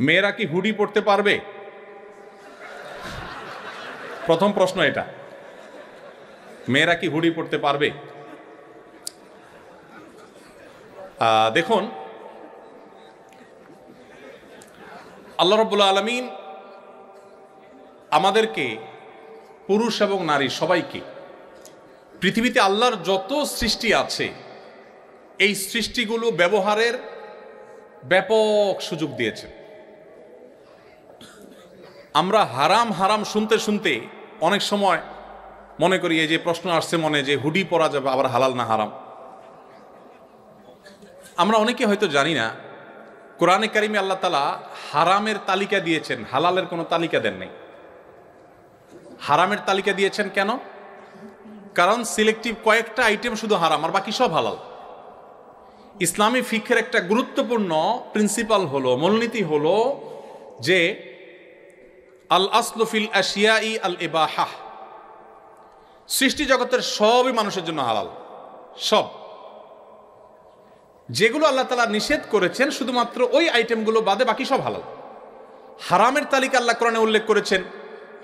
মেয়েরা কি হুডি পরতে পারবে? প্রথম প্রশ্ন এটা, মেয়েরা কি হুডি পরতে পারবে? দেখুন, আল্লাহ রাব্বুল আলামিন আমাদেরকে, পুরুষ এবং নারী সবাইকে, পৃথিবীতে আল্লাহর যত সৃষ্টি আছে এই সৃষ্টিগুলো ব্যবহারের ব্যাপক সুযোগ দিয়েছে। আমরা হারাম হারাম শুনতে শুনতে অনেক সময় মনে করি, এই যে প্রশ্ন আসছে মনে, যে হুডি পরা যাবে, আবার হালাল না হারাম। আমরা অনেকে হয়তো জানি না, কোরআনে কারিমে আল্লাহ তাআলা হারামের তালিকা দিয়েছেন, হালালের কোনো তালিকা দেন নাই। হারামের তালিকা দিয়েছেন কেন? কারণ সিলেক্টিভ কয়েকটা আইটেম শুধু হারাম, আর বাকি সব হালাল। ইসলামী ফিকহের একটা গুরুত্বপূর্ণ প্রিন্সিপাল হলো, মূলনীতি হলো যে আল আসলু ফিল আশিয়াই আল ইবাহা। সৃষ্টি জগতের সবই মানুষের জন্য হালাল, সব। যেগুলো আল্লাহ তাআলা নিষেধ করেছেন শুধুমাত্র ওই আইটেমগুলো বাদে বাকি সব হালাল। হারামের তালিকা আল্লাহ কোরআনে উল্লেখ করেছেন,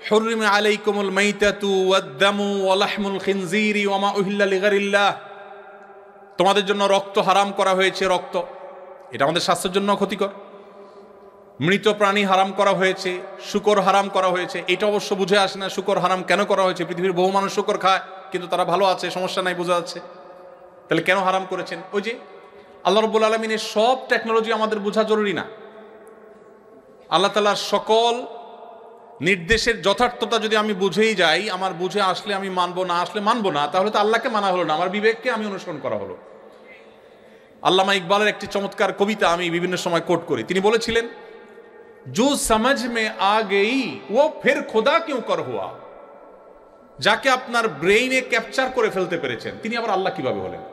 হুররিমা আলাইকুমুল মাইতাতু ওয়াদ-দামু ওয়া লাহমুল খিনজিরি ওয়া মা উহিল্লা লিগাইরিল্লাহ। তোমাদের জন্য রক্ত হারাম করা হয়েছে। রক্ত এটা আমাদের স্বাস্থ্যের জন্য ক্ষতিকর। মৃত প্রাণী হারাম করা হয়েছে, শূকর হারাম করা হয়েছে। এটা অবশ্য বুঝে আসে না শূকর হারাম কেন করা হয়েছে। পৃথিবীর বহু মানুষ শূকর খায়, কিন্তু তারা ভালো আছে, সমস্যা নাই, বোঝা যাচ্ছে। তাহলে কেন হারাম করেছেন? ওই যে আল্লাহ রাব্বুল আলামিনের সব টেকনোলজি আমাদের বোঝা জরুরি না। আল্লাহ তাআলার সকল নির্দেশের যথার্থতা যদি আমি বুঝেই যাই, আমার বুঝে আসলে আমি মানবো, না আসলে মানবো না, তাহলে তো আল্লাহকে মানা হলো না, আমার বিবেককে আমি অনুসরণ করা হলো। আল্লামা ইকবালের একটি চমৎকার কবিতা আমি বিভিন্ন সময় কোট করি। তিনি বলেছিলেন, जो समझ में आ गई वो फिर खुदा क्यों कर हुआ। যাকে আপনার ব্রেইনে ক্যাপচার করে ফেলতে পেরেছেন, তিনি আবার আল্লাহ কিভাবে হলেন?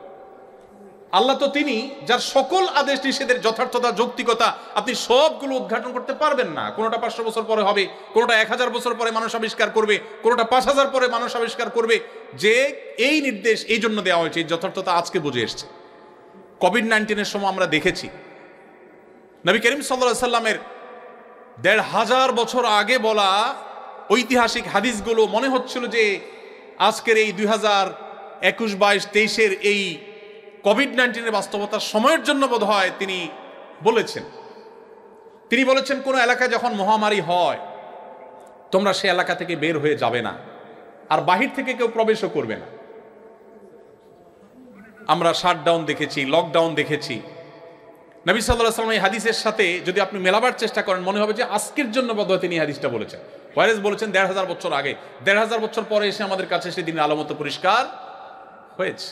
আল্লাহ তো তিনি যার সকল আদেশ নিষেধের যথার্থতা, যৌক্তিকতা আপনি সবগুলো উদ্ঘাটন করতে পারবেন না। কোনোটা 500 বছর পরে হবে, কোনোটা 1000 বছর পরে মানুষ আবিষ্কার করবে, কোনোটা 5000 পরে মানুষ আবিষ্কার করবে। যে এই নির্দেশ এই জন্য দেওয়া হয়েছে, এই যথার্থতা আজকে বুঝে এসছে। কোভিড-19 সময় আমরা দেখেছি নবী করিম সাল্লাল্লাহু আলাইহি সাল্লামের 1500 বছর আগে বলা ঐতিহাসিক হাদিসগুলো মনে হচ্ছিল যে আজকের এই 2021, 22, 23 এই কোভিড-19 বাস্তবতার সময়ের জন্য বোধ হয় তিনি বলেছেন। তিনি বলেছেন, কোন এলাকায় যখন মহামারী হয় তোমরা সে এলাকা থেকে বের হয়ে যাবে না, আর বাহির থেকে কেউ প্রবেশও করবে না। আমরা শাটডাউন দেখেছি, লকডাউন দেখেছি। নবী সাল্লাল্লাহু আলাইহি ওয়াসাল্লাম এই হাদিসের সাথে যদি আপনি মেলাবার চেষ্টা করেন, মনে হবে যে আজকের জন্য বোধহয় তিনি হাদিসটা বলেছেন। ওয়ারেস বলেছেন 1500 বছর আগে, 1500 বছর পরে এসে আমাদের কাছে সে দিনের আলো মতো পরিষ্কার হয়েছে।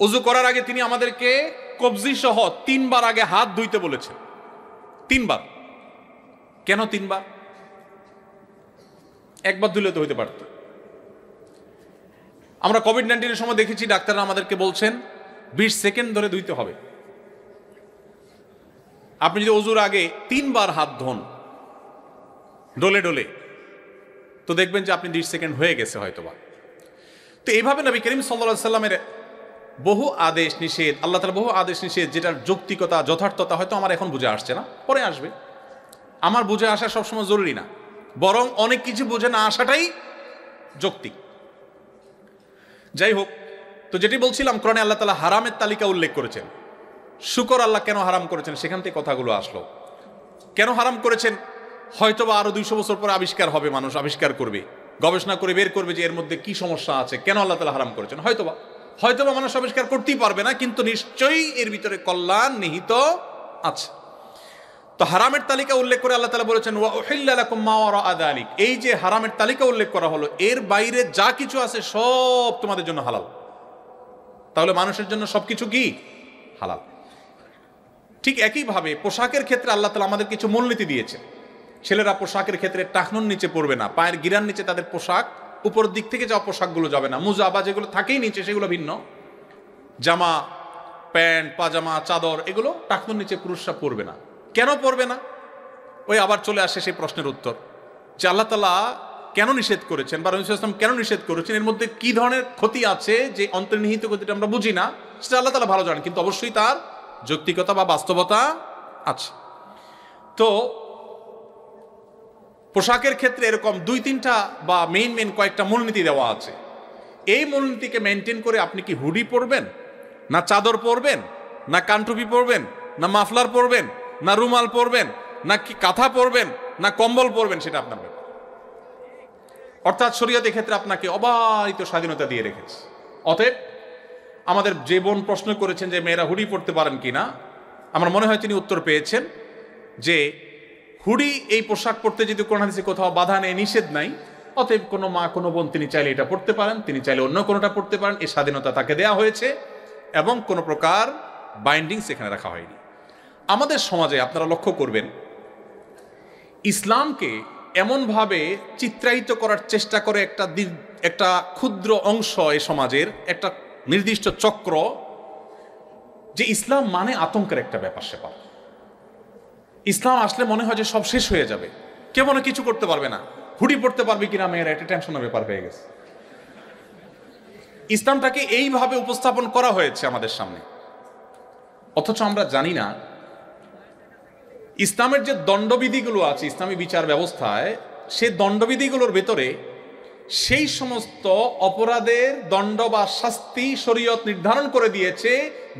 ওযু করার আগে তিনি আমাদেরকে কবজি সহ 3 বার আগে হাত ধুইতে বলেছেন। 3 বার। কেন 3 বার? একবার ধুলে তো হইতে পারত। আমরা কোভিড-19 সময় দেখেছি ডাক্তাররা আমাদেরকে বলছেন 20 সেকেন্ড ধরে ধুইতে হবে। আপনি যদি ওযুর আগে 3 বার হাত ধোন ডলে ডলে, তো দেখবেন যে আপনি 20 সেকেন্ড হয়ে গেছে হয়তোবা। তো এইভাবে নবী করিম সাল্লাল্লাহু আলাইহি সাল্লামের বহু আদেশ নিষেধ, আল্লাহ তাআলা বহু আদেশ নিষেধ, যেটার যৌক্তিকতা, যথার্থতা হয়তো আমার এখন বুঝে আসছে না, পরে আসবে। আমার বুঝে আসা সবসময় জরুরি না, বরং অনেক কিছু বুঝে না আসাটাই যৌক্তিক। যাই হোক, তো যেটি বলছিলাম, কোরআনে আল্লাহ তাআলা হারামের তালিকা উল্লেখ করেছেন। শুকর আল্লাহ কেন হারাম করেছেন, সেখান থেকে কথাগুলো আসলো। কেন হারাম করেছেন? হয়তোবা আরো 200 বছর পরে আবিষ্কার হবে, মানুষ আবিষ্কার করবে, গবেষণা করে বের করবে যে এর মধ্যে কি সমস্যা আছে, কেন আল্লাহ তাআলা হারাম করেছেন। হয়তোবা মানুষ আবিষ্কার করতেই পারবে না, কিন্তু নিশ্চয়ই এর ভিতরে কল্যাণ নিহিত আছে। তো হারামের তালিকা উল্লেখ করে আল্লাহ তাআলা বলেছেন, ওয়া উহিল্লা লাকুম মা ওয়ারাআ যালিক। এই যে হারামের তালিকা উল্লেখ করা হলো, এর বাইরে যা কিছু আছে সব তোমাদের জন্য হালাল। তাহলে মানুষের জন্য সবকিছু কি হালাল। ঠিক একইভাবে পোশাকের ক্ষেত্রে আল্লাহ তাআলা আমাদের কিছু মূলনীতি দিয়েছে। ছেলেরা পোশাকের ক্ষেত্রে টাকনুর নিচে পড়বে না, পায়ের গিরার নিচে তাদের পোশাক, উপরের দিক থেকে যাওয়া পোশাকগুলো যাবে না। মুজা বা যেগুলো থাকেই নিচে সেগুলো ভিন্ন, জামা, প্যান্ট, পাজামা, চাদর, এগুলো টাকনুর নিচে পুরুষরা পরবে না। কেন পরবে না? ওই আবার চলে আসে সেই প্রশ্নের উত্তর, যে আল্লাহ তাআলা কেন নিষেধ করেছেন, বা রাসূল সাল্লাল্লাহু আলাইহি ওয়াসাল্লাম কেন নিষেধ করেছেন, এর মধ্যে কি ধরনের ক্ষতি আছে, যে অন্তর্নিহিত ক্ষতিটা আমরা বুঝি না, সেটা আল্লাহ তাআলা ভালো জানেন, কিন্তু অবশ্যই তার যৌক্তিকতা বা বাস্তবতা আছে। তো পোশাকের ক্ষেত্রে এরকম 2-3টা বা মেইন কয়েকটা মূলনীতি দেওয়া আছে। এই মূলনীতিকে মেনটেন করে আপনি কি হুডি পরবেন, না চাদর পরবেন, না কানটুপি পরবেন, না মাফলার পরবেন, না রুমাল পরবেন, না কি কাঁথা পরবেন, না কম্বল পরবেন, সেটা আপনার ব্যাপার। অর্থাৎ শরীয়ত এক্ষেত্রে আপনাকে অবারিত স্বাধীনতা দিয়ে রেখেছে। অতএব আমাদের যে বোন প্রশ্ন করেছেন যে মেয়েরা হুডি পরতে পারেন কিনা, আমার মনে হয় তিনি উত্তর পেয়েছেন যে হুডি এই পোশাক পরতে যদি কোন হাদিসে কোথাও বাধা নেই, নিষেধ নাই, অতএব কোনো মা কোনো বোন তিনি চাইলে এটা পড়তে পারেন, তিনি চাইলে অন্য কোনোটা পড়তে পারেন, এই স্বাধীনতা তাকে দেয়া হয়েছে এবং কোনো প্রকার বাইন্ডিংস এখানে রাখা হয়নি। আমাদের সমাজে আপনারা লক্ষ্য করবেন, ইসলামকে এমনভাবে চিত্রায়িত করার চেষ্টা করে একটা ক্ষুদ্র অংশ এই সমাজের, একটা নির্দিষ্ট চক্র, যে ইসলাম মানে আতঙ্কের একটা ব্যাপার স্যাপার। ইসলাম আসলে মনে হয় যে সব শেষ হয়ে যাবে, কেউ মনে কিছু করতে পারবে না, হুডি পড়তে পারবে কিনা মেয়েরা, এটা টেনশনের ব্যাপার হয়ে গেছে। ইসলামটাকে এইভাবে উপস্থাপন করা হয়েছে আমাদের সামনে, অথচ আমরা জানি না ইসলামের যে দণ্ডবিধিগুলো আছে ইসলামী বিচার ব্যবস্থায়, সে দণ্ডবিধিগুলোর ভেতরে সেই সমস্ত অপরাধের দণ্ড বা শাস্তি শরীয়ত নির্ধারণ করে দিয়েছে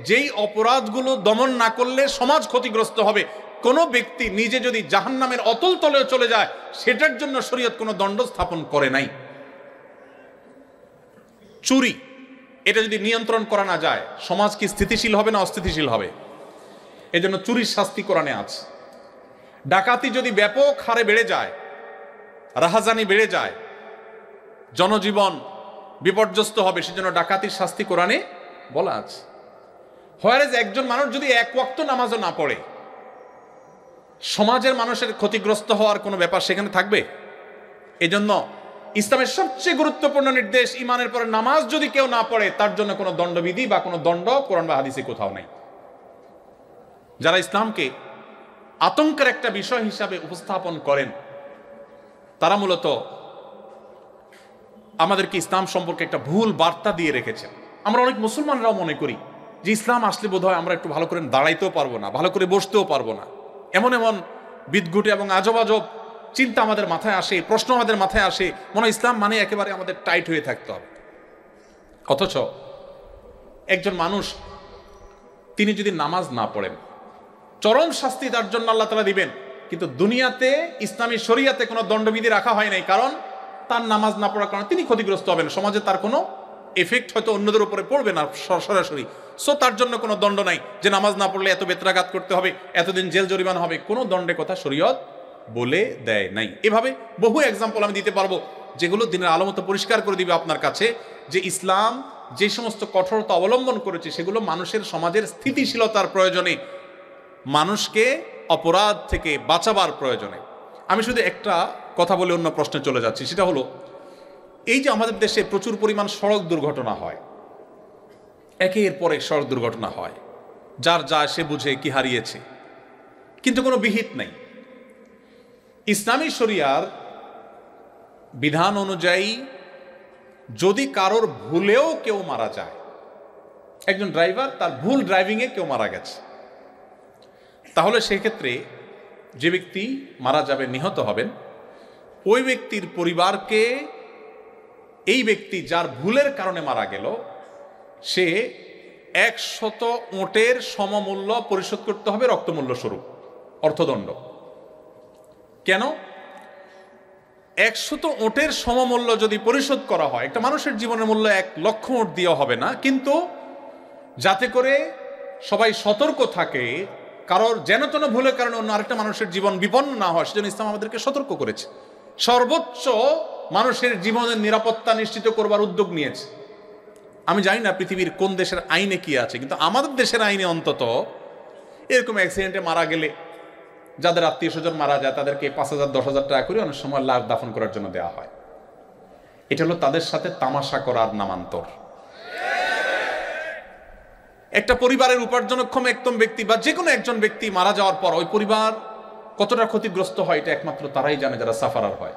যেই অপরাধগুলো দমন না করলে সমাজ ক্ষতিগ্রস্ত হবে। কোনো ব্যক্তি নিজে যদি জাহান্নামের অতল তলে চলে যায়, সেটার জন্য শরীয়ত কোনো দণ্ড স্থাপন করে নাই। চুরি, এটা যদি নিয়ন্ত্রণ করা না যায়, সমাজ কি স্থিতিশীল হবে না অস্থিতিশীল হবে? এজন্য চুরির শাস্তি কোরআনে আছে। ডাকাতি যদি ব্যাপক হারে বেড়ে যায়, রাহাজানি বেড়ে যায়, জনজীবন বিপর্যস্ত হবে, সেজন্য ডাকাতির শাস্তি কোরআনে বলা আছে। হোয়ারেজ একজন মানুষ যদি এক ওয়াক্ত নামাজও না পড়ে, সমাজের মানুষের ক্ষতিগ্রস্ত হওয়ার কোনো ব্যাপার সেখানে থাকবে? এজন্য ইসলামের সবচেয়ে গুরুত্বপূর্ণ নির্দেশ, ইমানের পরে নামাজ যদি কেউ না পড়ে, তার জন্য কোনো দণ্ডবিধি বা কোনো দণ্ড কোরআন বা হাদিসে কোথাও নেই। যারা ইসলামকে আতঙ্কের একটা বিষয় হিসাবে উপস্থাপন করেন, তারা মূলত আমাদেরকে ইসলাম সম্পর্কে একটা ভুল বার্তা দিয়ে রেখেছেন। আমরা অনেক মুসলমানরাও মনে করি যে ইসলাম আসলে বোধহয় আমরা একটু ভালো করে দাঁড়াইতেও পারবো না, ভালো করে বসতেও পারবো না, এমন এমন বিদঘুটে এবং আজব আজব চিন্তা আমাদের মাথায় আসে, প্রশ্ন আমাদের মাথায় আসে, মনে হয় ইসলাম মানে একেবারে আমাদের টাইট হয়ে থাকতে হবে। অথচ একজন মানুষ তিনি যদি নামাজ না পড়েন, চরম শাস্তি তার জন্য আল্লাহ তাআলা দিবেন, কিন্তু দুনিয়াতে ইসলামী শরীয়তে কোনো দণ্ডবিধি রাখা হয় নাই, কারণ তার নামাজ না পড়ার কারণে তিনি ক্ষতিগ্রস্ত হবেন, সমাজে তার কোনো এফেক্ট হয়তো অন্যদের উপরে পড়বে না সরাসরি। সো তার জন্য কোনো দণ্ড নাই যে নামাজ না পড়লে এত বেত্রাঘাত করতে হবে, এতদিন জেল জরিমানা হবে, কোনো দণ্ডের কথা শরীয়ত বলে দেয় নাই। এভাবে বহু এক্সাম্পল আমি দিতে পারবো, যেগুলো দিনের আলো মতো পরিষ্কার করে দিবে আপনার কাছে যে ইসলাম যে সমস্ত কঠোরতা অবলম্বন করেছে, সেগুলো মানুষের সমাজের স্থিতিশীলতার প্রয়োজনে, মানুষকে অপরাধ থেকে বাঁচাবার প্রয়োজনে। আমি শুধু একটা কথা বলে অন্য প্রশ্নে চলে যাচ্ছি, সেটা হলো এই যে আমাদের দেশে প্রচুর পরিমাণ সড়ক দুর্ঘটনা হয়, একের পর এক সড়ক দুর্ঘটনা হয়, যার যা সে বুঝে কি হারিয়েছে, কিন্তু কোনো বিহিত নাই। ইসলামী শরিয়ার বিধান অনুযায়ী যদি কারোর ভুলেও কেউ মারা যায়, একজন ড্রাইভার তার ভুল ড্রাইভিংয়ে কেউ মারা গেছে, তাহলে সেক্ষেত্রে যে ব্যক্তি মারা যাবে, নিহত হবেন, ওই ব্যক্তির পরিবারকে এই ব্যক্তি যার ভুলের কারণে মারা গেল, সে 100 ওঁটের সমমূল্য পরিশোধ করতে হবে রক্তমূল্য স্বরূপ, অর্থদণ্ড। কেন? 100 ওঁটের সমমূল্য যদি পরিশোধ করা হয়, একটা মানুষের জীবনের মূল্য 1 লক্ষ ওঁট দিয়ে হবে না, কিন্তু যাতে করে সবাই সতর্ক থাকে, কারোর যেন তেন ভুলের কারণে অন্য আরেকটা মানুষের জীবন বিপন্ন না হয়, সেজন্য ইসলাম আমাদেরকে সতর্ক করেছে, সর্বোচ্চ মানুষের জীবনের নিরাপত্তা নিশ্চিত করবার উদ্যোগ নিয়েছে। আমি জানি না পৃথিবীর কোন দেশের আইনে কি আছে, কিন্তু আমাদের দেশের আইনে অন্তত এরকম অ্যাক্সিডেন্টে মারা গেলে যাদের আত্মীয় স্বজন মারা যায়, তাদেরকে 5,000-10,000 টাকা করে অনেক সময় লাশ দাফন করার জন্য দেওয়া হয়। এটা হলো তাদের সাথে তামাশা করার নামান্তর। একটা পরিবারের উপার্জনক্ষম একদম ব্যক্তি বা যে কোনো একজন ব্যক্তি মারা যাওয়ার পর ওই পরিবার কতটা ক্ষতিগ্রস্ত হয়, এটা একমাত্র তারাই জানে যারা সাফারার হয়।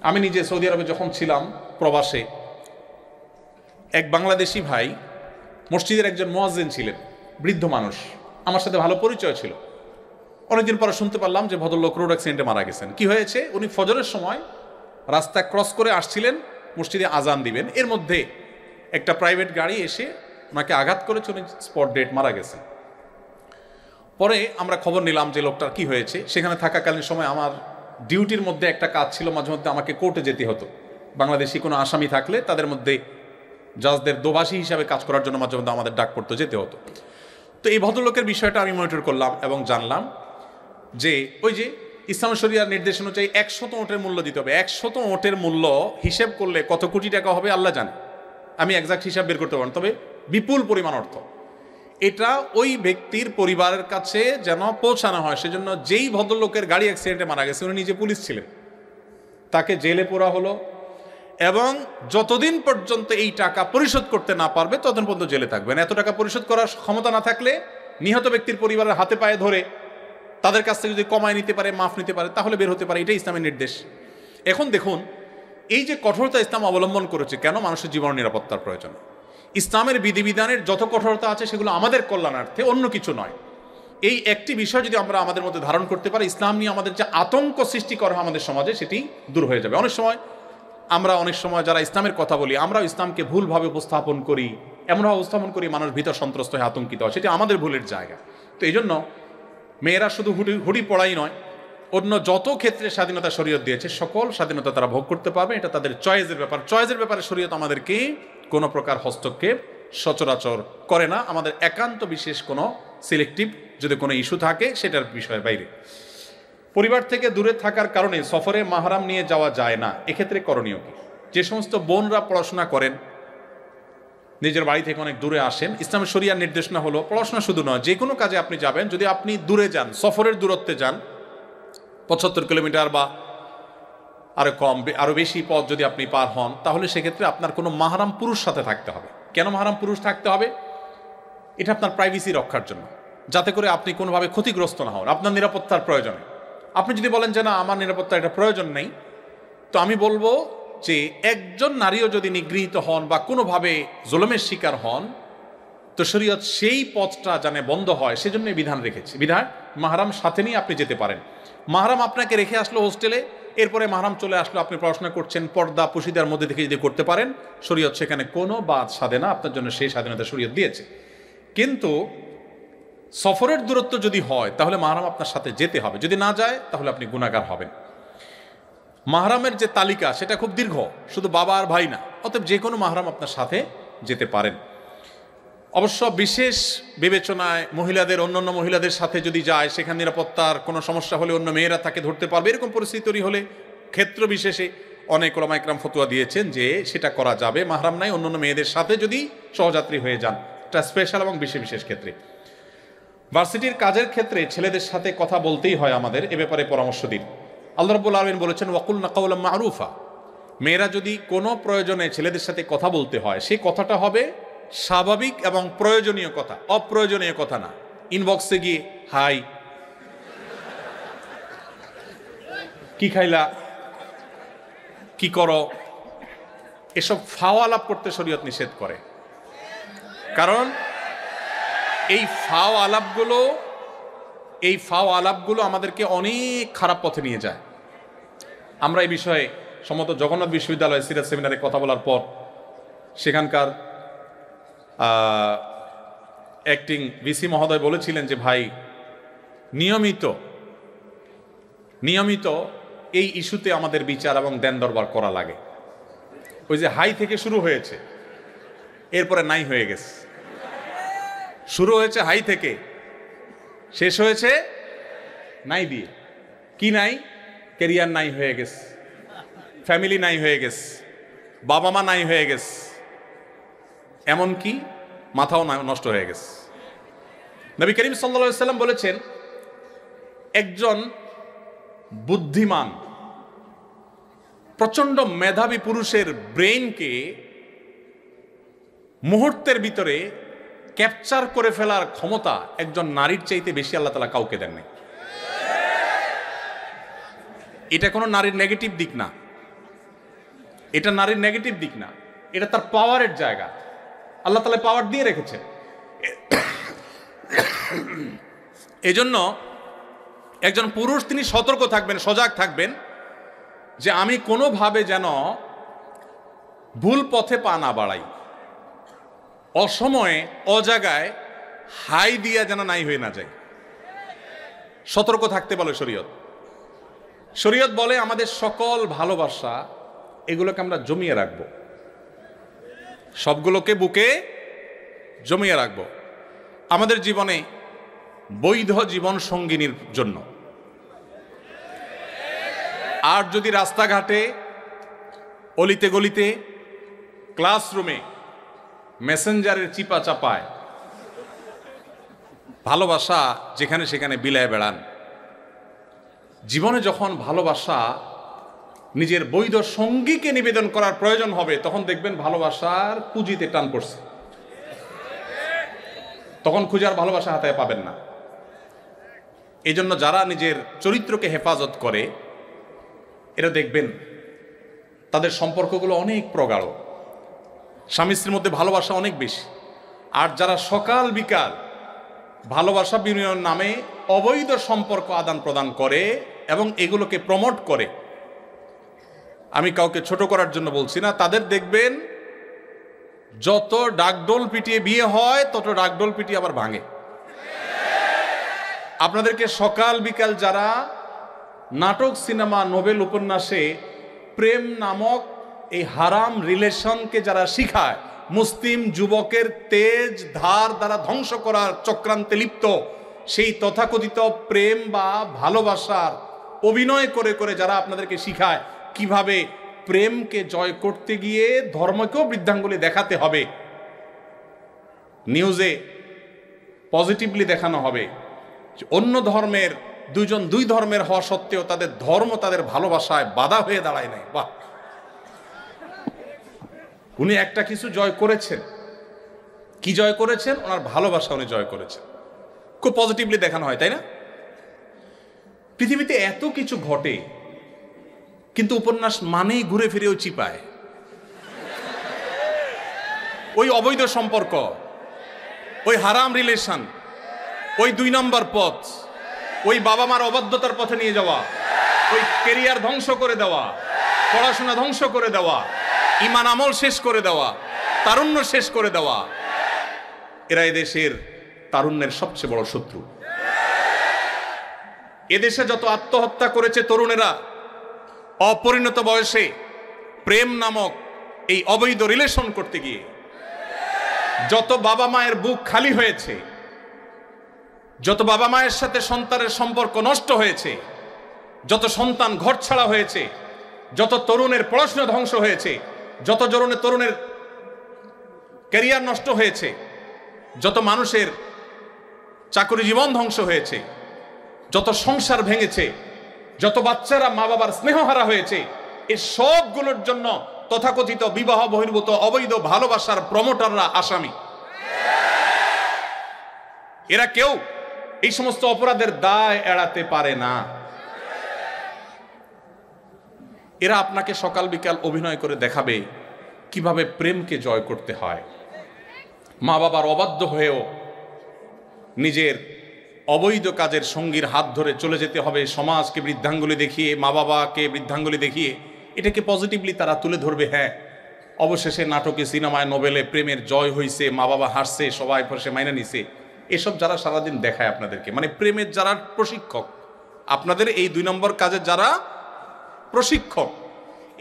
আমি নিজে সৌদি আরবে যখন ছিলাম প্রবাসে, এক বাংলাদেশি ভাই মসজিদের একজন মুয়াজ্জিন ছিলেন, বৃদ্ধ মানুষ, আমার সাথে ভালো পরিচয় ছিল, অনেকদিন পরে শুনতে পারলাম যে ভদ্রলোক রোড অ্যাক্সিডেন্টে মারা গেছেন। কি হয়েছে? উনি ফজরের সময় রাস্তা ক্রস করে আসছিলেন, মসজিদে আজান দিবেন, এর মধ্যে একটা প্রাইভেট গাড়ি এসে ওনাকে আঘাত করেছে, উনি স্পট ডেড মারা গেছেন। পরে আমরা খবর নিলাম যে লোকটার কি হয়েছে। সেখানে থাকাকালীন সময় আমার ডিউটির মধ্যে একটা কাজ ছিল, মাঝে মধ্যে আমাকে কোর্টে যেতে হতো। বাংলাদেশি কোনো আসামি থাকলে তাদের মধ্যে জাজদের দোভাষী হিসাবে কাজ করার জন্য মাঝে মধ্যে আমাদের ডাক পড়তো, যেতে হতো। তো এই ভদ্রলোকের বিষয়টা আমি মনিটর করলাম এবং জানলাম যে ওই যে ইসলাম শরিয়ার নির্দেশ অনুযায়ী 100 ওটের মূল্য দিতে হবে। 100 ওটের মূল্য হিসেব করলে কত কোটি টাকা হবে আল্লাহ জানে, আমি একজাক্ট হিসাব বের করতে পারবো, তবে বিপুল পরিমাণ অর্থ। এটা ওই ব্যক্তির পরিবারের কাছে যেন পৌঁছানো হয়, সেজন্য যেই ভদ্রলোকের গাড়ি অ্যাক্সিডেন্টে মারা গেছে উনি নিজে পুলিশ ছিলেন, তাকে জেলে পোরা হলো এবং যতদিন পর্যন্ত এই টাকা পরিশোধ করতে না পারবে ততদিন পর্যন্ত জেলে থাকবেন। এত টাকা পরিশোধ করার ক্ষমতা না থাকলে নিহত ব্যক্তির পরিবারের হাতে পায়ে ধরে তাদের কাছ থেকে যদি কমায় নিতে পারে, মাফ নিতে পারে, তাহলে বের হতে পারে। এটাই ইসলামের নির্দেশ। এখন দেখুন এই যে কঠোরতা ইসলাম অবলম্বন করেছে, কেন? মানুষের জীবন নিরাপত্তার প্রয়োজন। ইসলামের বিধিবিধানের যত কঠোরতা আছে সেগুলো আমাদের কল্যাণার্থে, অন্য কিছু নয়। এই একটি বিষয় যদি আমরা আমাদের মধ্যে ধারণ করতে পারি, ইসলাম নিয়ে আমাদের যে আতঙ্ক সৃষ্টি করা হয় আমাদের সমাজে, সেটি দূর হয়ে যাবে। অনেক সময় যারা ইসলামের কথা বলি, আমরাও ইসলামকে ভুলভাবে উপস্থাপন করি, এমনভাবে উপস্থাপন করি মানুষ ভিতর সন্ত্রস্ত হয়ে আতঙ্কিত হয়, সেটি আমাদের ভুলের জায়গা। তো এই জন্য মেয়েরা শুধু হুডি পড়াই নয়, অন্য যত ক্ষেত্রে স্বাধীনতা শরীয়ত দিয়েছে সকল স্বাধীনতা তারা ভোগ করতে পারবে। এটা তাদের চয়েসের ব্যাপার। চয়েসের ব্যাপারে শরীয়ত আমাদেরকে কোনো প্রকার হস্তক্ষেপ সচরাচর করে না, আমাদের একান্ত বিশেষ কোনো সিলেক্টিভ যদি কোনো ইস্যু থাকে সেটার বিষয়ের বাইরে। পরিবার থেকে দূরে থাকার কারণে সফরে মাহরাম নিয়ে যাওয়া যায় না, এক্ষেত্রে করণীয় কি? যে সমস্ত বোনরা পড়াশোনা করেন, নিজের বাড়ি থেকে অনেক দূরে আসেন, ইসলামের শরিয়ার নির্দেশনা হলো পড়াশোনা শুধু নয়, যে কোনো কাজে আপনি যাবেন, যদি আপনি দূরে যান, সফরের দূরত্বে যান, 75 কিলোমিটার বা আরো কম, আরো বেশি পথ যদি আপনি পার হন, তাহলে সেক্ষেত্রে আপনার কোনো মাহরাম পুরুষ সাথে থাকতে হবে। কেন মাহরাম পুরুষ থাকতে হবে? এটা আপনার প্রাইভেসি রক্ষার জন্য, যাতে করে আপনি কোনোভাবে ক্ষতিগ্রস্ত না হন, আপনার নিরাপত্তার প্রয়োজনে। আপনি যদি বলেন যে না আমার নিরাপত্তা এটা প্রয়োজন নেই, তো আমি বলবো যে একজন নারীও যদি নিগৃহীত হন বা কোনোভাবে জুলুমের শিকার হন, তো শরীয়ত সেই পথটা জানে বন্ধ হয়, সেজন্য বিধান রেখেছে। বিধান মাহরাম সাথে নিয়ে আপনি যেতে পারেন। মাহরাম আপনাকে রেখে আসলো হোস্টেলে, এরপরে মাহরাম চলে আসলো, আপনি পড়াশোনা করছেন, পর্দা পুশিদার মধ্যে থেকে যদি করতে পারেন, শরীয়ত সেখানে কোনো বাদ সাধে না, আপনার জন্য সেই স্বাধীনতা শরীয়ত দিয়েছে। কিন্তু সফরের দূরত্ব যদি হয় তাহলে মাহরাম আপনার সাথে যেতে হবে, যদি না যায় তাহলে আপনি গুনাহগার হবেন। মাহরামের যে তালিকা সেটা খুব দীর্ঘ, শুধু বাবা আর ভাই না, অতএব যে কোনো মাহরাম আপনার সাথে যেতে পারেন। অবশ্য বিশেষ বিবেচনায় মহিলাদের অন্যান্য মহিলাদের সাথে যদি যায়, সেখানে নিরাপত্তার কোনো সমস্যা হলে অন্য মেয়েরা তাকে ধরতে পারবে, এরকম পরিস্থিতি তৈরি হলে ক্ষেত্র বিশেষে অনেক ওলামা ইকরাম ফতোয়া দিয়েছেন যে সেটা করা যাবে। মাহরাম নাই, অন্যান্য মেয়েদের সাথে যদি সহযাত্রী হয়ে যান, এটা স্পেশাল এবং বিশেষ বিশেষ ক্ষেত্রে। ভার্সিটির কাজের ক্ষেত্রে ছেলেদের সাথে কথা বলতেই হয় আমাদের, এ ব্যাপারে পরামর্শ দিন। আল্লাহ রাব্বুল আলামিন বলেছেন ওয়াকুলনা কাওলাম মারুফা। মেয়েরা যদি কোনো প্রয়োজনে ছেলেদের সাথে কথা বলতে হয়, সেই কথাটা হবে স্বাভাবিক এবং প্রয়োজনীয় কথা, অপ্রয়োজনীয় কথা না। ইনবক্সে গিয়ে হাই, কি খাইলা, কি করো, এসব ফাওয়া আলাপ করতে শরীয়ত নিষেধ করে। কারণ এই ফাও আলাপগুলো আমাদেরকে অনেক খারাপ পথে নিয়ে যায়। আমরা এই বিষয়ে সম্ভবত জগন্নাথ বিশ্ববিদ্যালয় সিরাজ সেমিনারে কথা বলার পর সেখানকার অ্যাক্টিং ভিসি মহোদয় বলেছিলেন যে ভাই, নিয়মিত এই ইস্যুতে আমাদের বিচার এবং দেন দরবার করা লাগে। ওই যে হাই থেকে শুরু হয়েছে, এরপরে নাই হয়ে গেছে। শুরু হয়েছে হাই থেকে, শেষ হয়েছে নাই দিয়ে। কি নাই? ক্যারিয়ার নাই হয়ে গেছে, ফ্যামিলি নাই হয়ে গেছে, বাবা মা নাই হয়ে গেছে, এমনকি মাথাও নষ্ট হয়ে গেছে। নবী করিম সাল্লাল্লাহু আলাইহি ওয়াসাল্লাম বলেছেন, একজন বুদ্ধিমান প্রচন্ড মেধাবী পুরুষের ব্রেইনকে মুহূর্তের ভিতরে ক্যাপচার করে ফেলার ক্ষমতা একজন নারীর চাইতে বেশি আল্লাহ তাআলা কাউকে দেন নাই। এটা কোনো নারীর নেগেটিভ দিক না, এটা নারীর নেগেটিভ দিক না, এটা তার পাওয়ারের জায়গা। আল্লাহ তাআলা পাওয়ার দিয়ে রেখেছেন। এজন্য একজন পুরুষ তিনি সতর্ক থাকবেন, সজাগ থাকবেন যে আমি কোনোভাবে যেন ভুল পথে পা না বাড়াই, অসময়ে অজাগায় হাই দিয়া যেন নাই হয়ে না যায়। সতর্ক থাকতে বলে শরীয়ত। শরীয়ত বলে আমাদের সকল ভালোবাসা এগুলোকে আমরা জমিয়ে রাখব, সবগুলোকে বুকে জমিয়ে রাখব আমাদের জীবনে বৈধ জীবন সঙ্গিনীর জন্য। আর যদি রাস্তাঘাটে, অলিতে গলিতে, ক্লাসরুমে মেসেঞ্জারের চিপা চাপায় ভালোবাসা যেখানে সেখানে বিলায় বেড়ান, জীবনে যখন ভালোবাসা নিজের বৈধ সঙ্গীকে নিবেদন করার প্রয়োজন হবে তখন দেখবেন ভালোবাসার পুঁজিতে টান পড়ছে, তখন খুঁজার ভালোবাসা হাতে পাবেন না। এই জন্য যারা নিজের চরিত্রকে হেফাজত করে এরা দেখবেন তাদের সম্পর্কগুলো অনেক প্রগাঢ়, স্বামী স্ত্রীর মধ্যে ভালোবাসা অনেক বেশি। আর যারা সকাল বিকাল ভালোবাসা বিনিময়ের নামে অবৈধ সম্পর্ক আদান প্রদান করে এবং এগুলোকে প্রমোট করে, আমি কাউকে ছোট করার জন্য বলছি না, তাদের দেখবেন যত ডাকডোল পিটিয়ে বিয়ে হয় তত ডাকডোল পিটিয়ে আবার ভাঙে। আপনাদেরকে সকাল বিকাল যারা নাটক, সিনেমা, নোবেল, উপন্যাসে প্রেম নামক এই হারাম রিলেশনকে যারা শিখায়, মুসলিম যুবকের তেজ ধার দ্বারা ধ্বংস করার চক্রান্তে লিপ্ত, সেই তথাকথিত প্রেম বা ভালোবাসার অভিনয় করে করে যারা আপনাদেরকে শিখায় কিভাবে প্রেমকে জয় করতে গিয়ে ধর্মকেও বৃদ্ধাঙ্গুলি দেখাতে হবে, নিউজে পজিটিভলি দেখানো হবে, অন্য ধর্মের দুইজন দুই ধর্মের হওয়া সত্ত্বেও তাদের ধর্ম তাদের ভালোবাসায় বাধা হয়ে দাঁড়ায় নাই। বাহ, উনি একটা কিছু জয় করেছেন। কি জয় করেছেন? ওনার ভালোবাসা উনি জয় করেছেন। খুব পজিটিভলি দেখানো হয়, তাই না? পৃথিবীতে এত কিছু ঘটে কিন্তু উপন্যাস মানেই ঘুরে ফিরেও চিপায় ওই অবৈধ সম্পর্ক, ওই হারাম রিলেশন, ওই 2 নম্বর পথ, ওই বাবা মার অবাধ্যতার পথে নিয়ে যাওয়া, ওই ক্যারিয়ার ধ্বংস করে দেওয়া, পড়াশোনা ধ্বংস করে দেওয়া, ইমান আমল শেষ করে দেওয়া, তারুণ্য শেষ করে দেওয়া। এরা এদেশের তারুণ্যের সবচেয়ে বড় শত্রু। এদেশে যত আত্মহত্যা করেছে তরুণেরা অপরিণত বয়সে প্রেম নামক এই অবৈধ রিলেশন করতে গিয়ে, যত বাবা মায়ের বুক খালি হয়েছে, যত বাবা মায়ের সাথে সন্তানের সম্পর্ক নষ্ট হয়েছে, যত সন্তান ঘর ছাড়া হয়েছে, যত তরুণের পড়াশোনা ধ্বংস হয়েছে, যত তরুণের ক্যারিয়ার নষ্ট হয়েছে, যত মানুষের চাকরি জীবন ধ্বংস হয়েছে, যত সংসার ভেঙেছে, যত বাচ্চারা মা বাবার স্নেহহারা হয়েছে, এই সবগুলোর জন্য তথাকথিত বিবাহ বহির্ভূত অবৈধ ভালোবাসার প্রমোটাররা আসামি। এরা কেউ এই সমস্ত অপরাধের দায় এড়াতে পারে না। এরা আপনাকে সকাল বিকাল অভিনয় করে দেখাবে কিভাবে প্রেমকে জয় করতে হয়। মা বাবার অবাধ্য হয়েও নিজের অবৈধ কাজের সঙ্গীর হাত ধরে চলে যেতে হবে, সমাজকে বৃদ্ধাঙ্গুলি দেখিয়ে, মা বাবাকে বৃদ্ধাঙ্গুলি দেখিয়ে এটাকে পজিটিভলি তারা তুলে ধরবে। হ্যাঁ, অবশেষে নাটকে, সিনেমায়, নোবেলে প্রেমের জয় হয়েছে, মা বাবা হাসছে, সবাই ফসে মাইনা নিছে। এসব যারা সারাদিন দেখায় আপনাদেরকে, মানে প্রেমের যারা প্রশিক্ষক, আপনাদের এই 2 নম্বর কাজের যারা প্রশিক্ষক,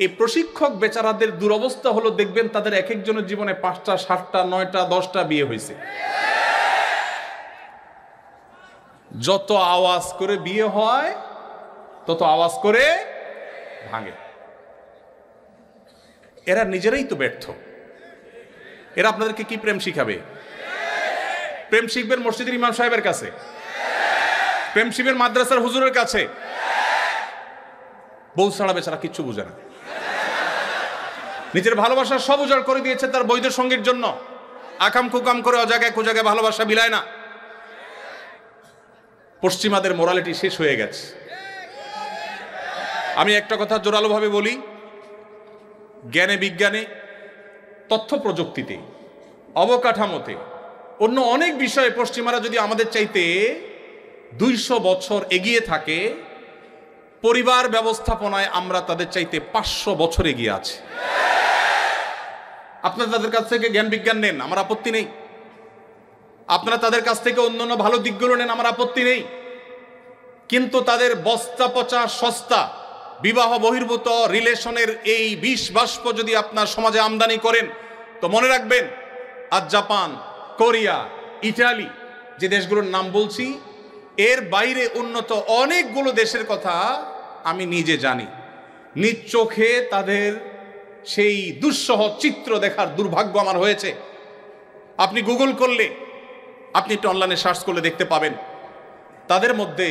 এই প্রশিক্ষক বেচারাদের দুরবস্থা হলো দেখবেন তাদের এক একজনের জীবনে 5টা, 7টা, 9টা, 10টা বিয়ে হয়েছে। যত আওয়াজ করে বিয়ে হয় তত আওয়াজ করে ভাঙে। এরা নিজেরাই তো ব্যর্থ। এরা আপনাদেরকে কি প্রেম শিখাবে? প্রেম শিখবেন মসজিদের ইমাম সাহেবের কাছে, প্রেম শিখবেন মাদ্রাসার হুজুরের কাছে। বউ ছাড়া বেচারা কিচ্ছু বুঝে না, নিজের ভালোবাসা সব উজাড় করে দিয়েছে তার বৈধ সঙ্গীর জন্য। আকাম কুকাম করে অজায়গায় কুজায়গায় ভালোবাসা বিলায় না। পশ্চিমাদের মোরালিটি শেষ হয়ে গেছে। আমি একটা কথা জোরালোভাবে বলি, জ্ঞানে বিজ্ঞানে, তথ্য প্রযুক্তিতে, অবকাঠামোতে, অন্য অনেক বিষয়ে পশ্চিমারা যদি আমাদের চাইতে 200 বছর এগিয়ে থাকে, পরিবার ব্যবস্থাপনায় আমরা তাদের চাইতে 500 বছর এগিয়ে আছি। আপনারা তাদের কাছ থেকে জ্ঞান বিজ্ঞান নেন, আমার আপত্তি নেই। আপনারা তাদের কাছ থেকে অন্যান্য ভালো দিকগুলো নেন, আমার আপত্তি নেই। কিন্তু তাদের বস্তা পচা সস্তা বিবাহ বহির্ভূত রিলেশনের এই বিষ বাষ্প যদি আপনার সমাজে আমদানি করেন, তো মনে রাখবেন আজ জাপান, কোরিয়া, ইটালি যে দেশগুলোর নাম বলছি, এর বাইরে উন্নত অনেকগুলো দেশের কথা আমি নিজে জানি। নিজ চোখে তাদের সেই দুঃসহ চিত্র দেখার দুর্ভাগ্য আমার হয়েছে। আপনি গুগল করলে, আপনি একটু অনলাইনে সার্চ করলে দেখতে পাবেন তাদের মধ্যে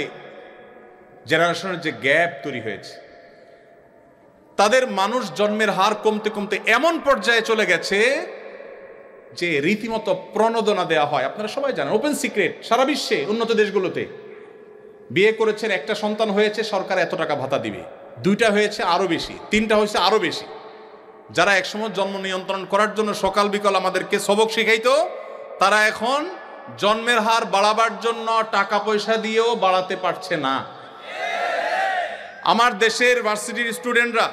জেনারেশনের যে গ্যাপ তৈরি হয়েছে, তাদের মানুষ জন্মের হার কমতে কমতে এমন পর্যায়ে চলে গেছে যে রীতিমতো প্রণোদনা দেওয়া হয়। আপনারা সবাই জানেন, ওপেন সিক্রেট, সারা বিশ্বে উন্নত দেশগুলোতে বিয়ে করেছেন, একটা সন্তান হয়েছে, সরকার এত টাকা ভাতা দিবে, 2টা হয়েছে আরো বেশি, 3টা হয়েছে আরো বেশি। যারা একসময় জন্ম নিয়ন্ত্রণ করার জন্য সকাল বিকাল আমাদেরকে সবক শিখাইতো, তারা এখন জন্মের হার বাড়াবার জন্য টাকা পয়সা দিয়েও বাড়াতে পারছে না। আমার দেশের ভার্সিটির স্টুডেন্টরা,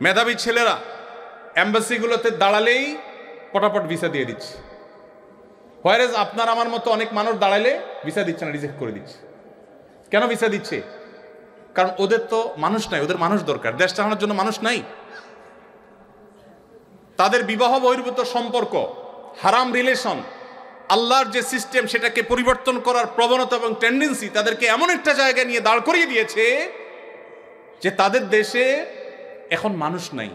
মেধাবী ছেলেরা এম্বাসিগুলোতে দাঁড়ালেই পটাপট ভিসা দিয়ে দিচ্ছে। হোয়ারেজ আপনার আমার মতো অনেক মানুষ দাঁড়ালে ভিসা দিচ্ছে না, রিজেক্ট করে দিচ্ছে। কেন ভিসা দিচ্ছে? কারণ ওদের তো মানুষ নাই, ওদের মানুষ দরকার, দেশ চালানোর জন্য মানুষ নাই। তাদের বিবাহ বহির্ভূত সম্পর্ক, হারাম রিলেশন, আল্লাহর যে সিস্টেম সেটাকে পরিবর্তন করার প্রবণতা এবং টেন্ডেন্সি তাদেরকে এমন একটা জায়গায় নিয়ে দাঁড় করিয়ে দিয়েছে যে তাদের দেশে এখন মানুষ নাই।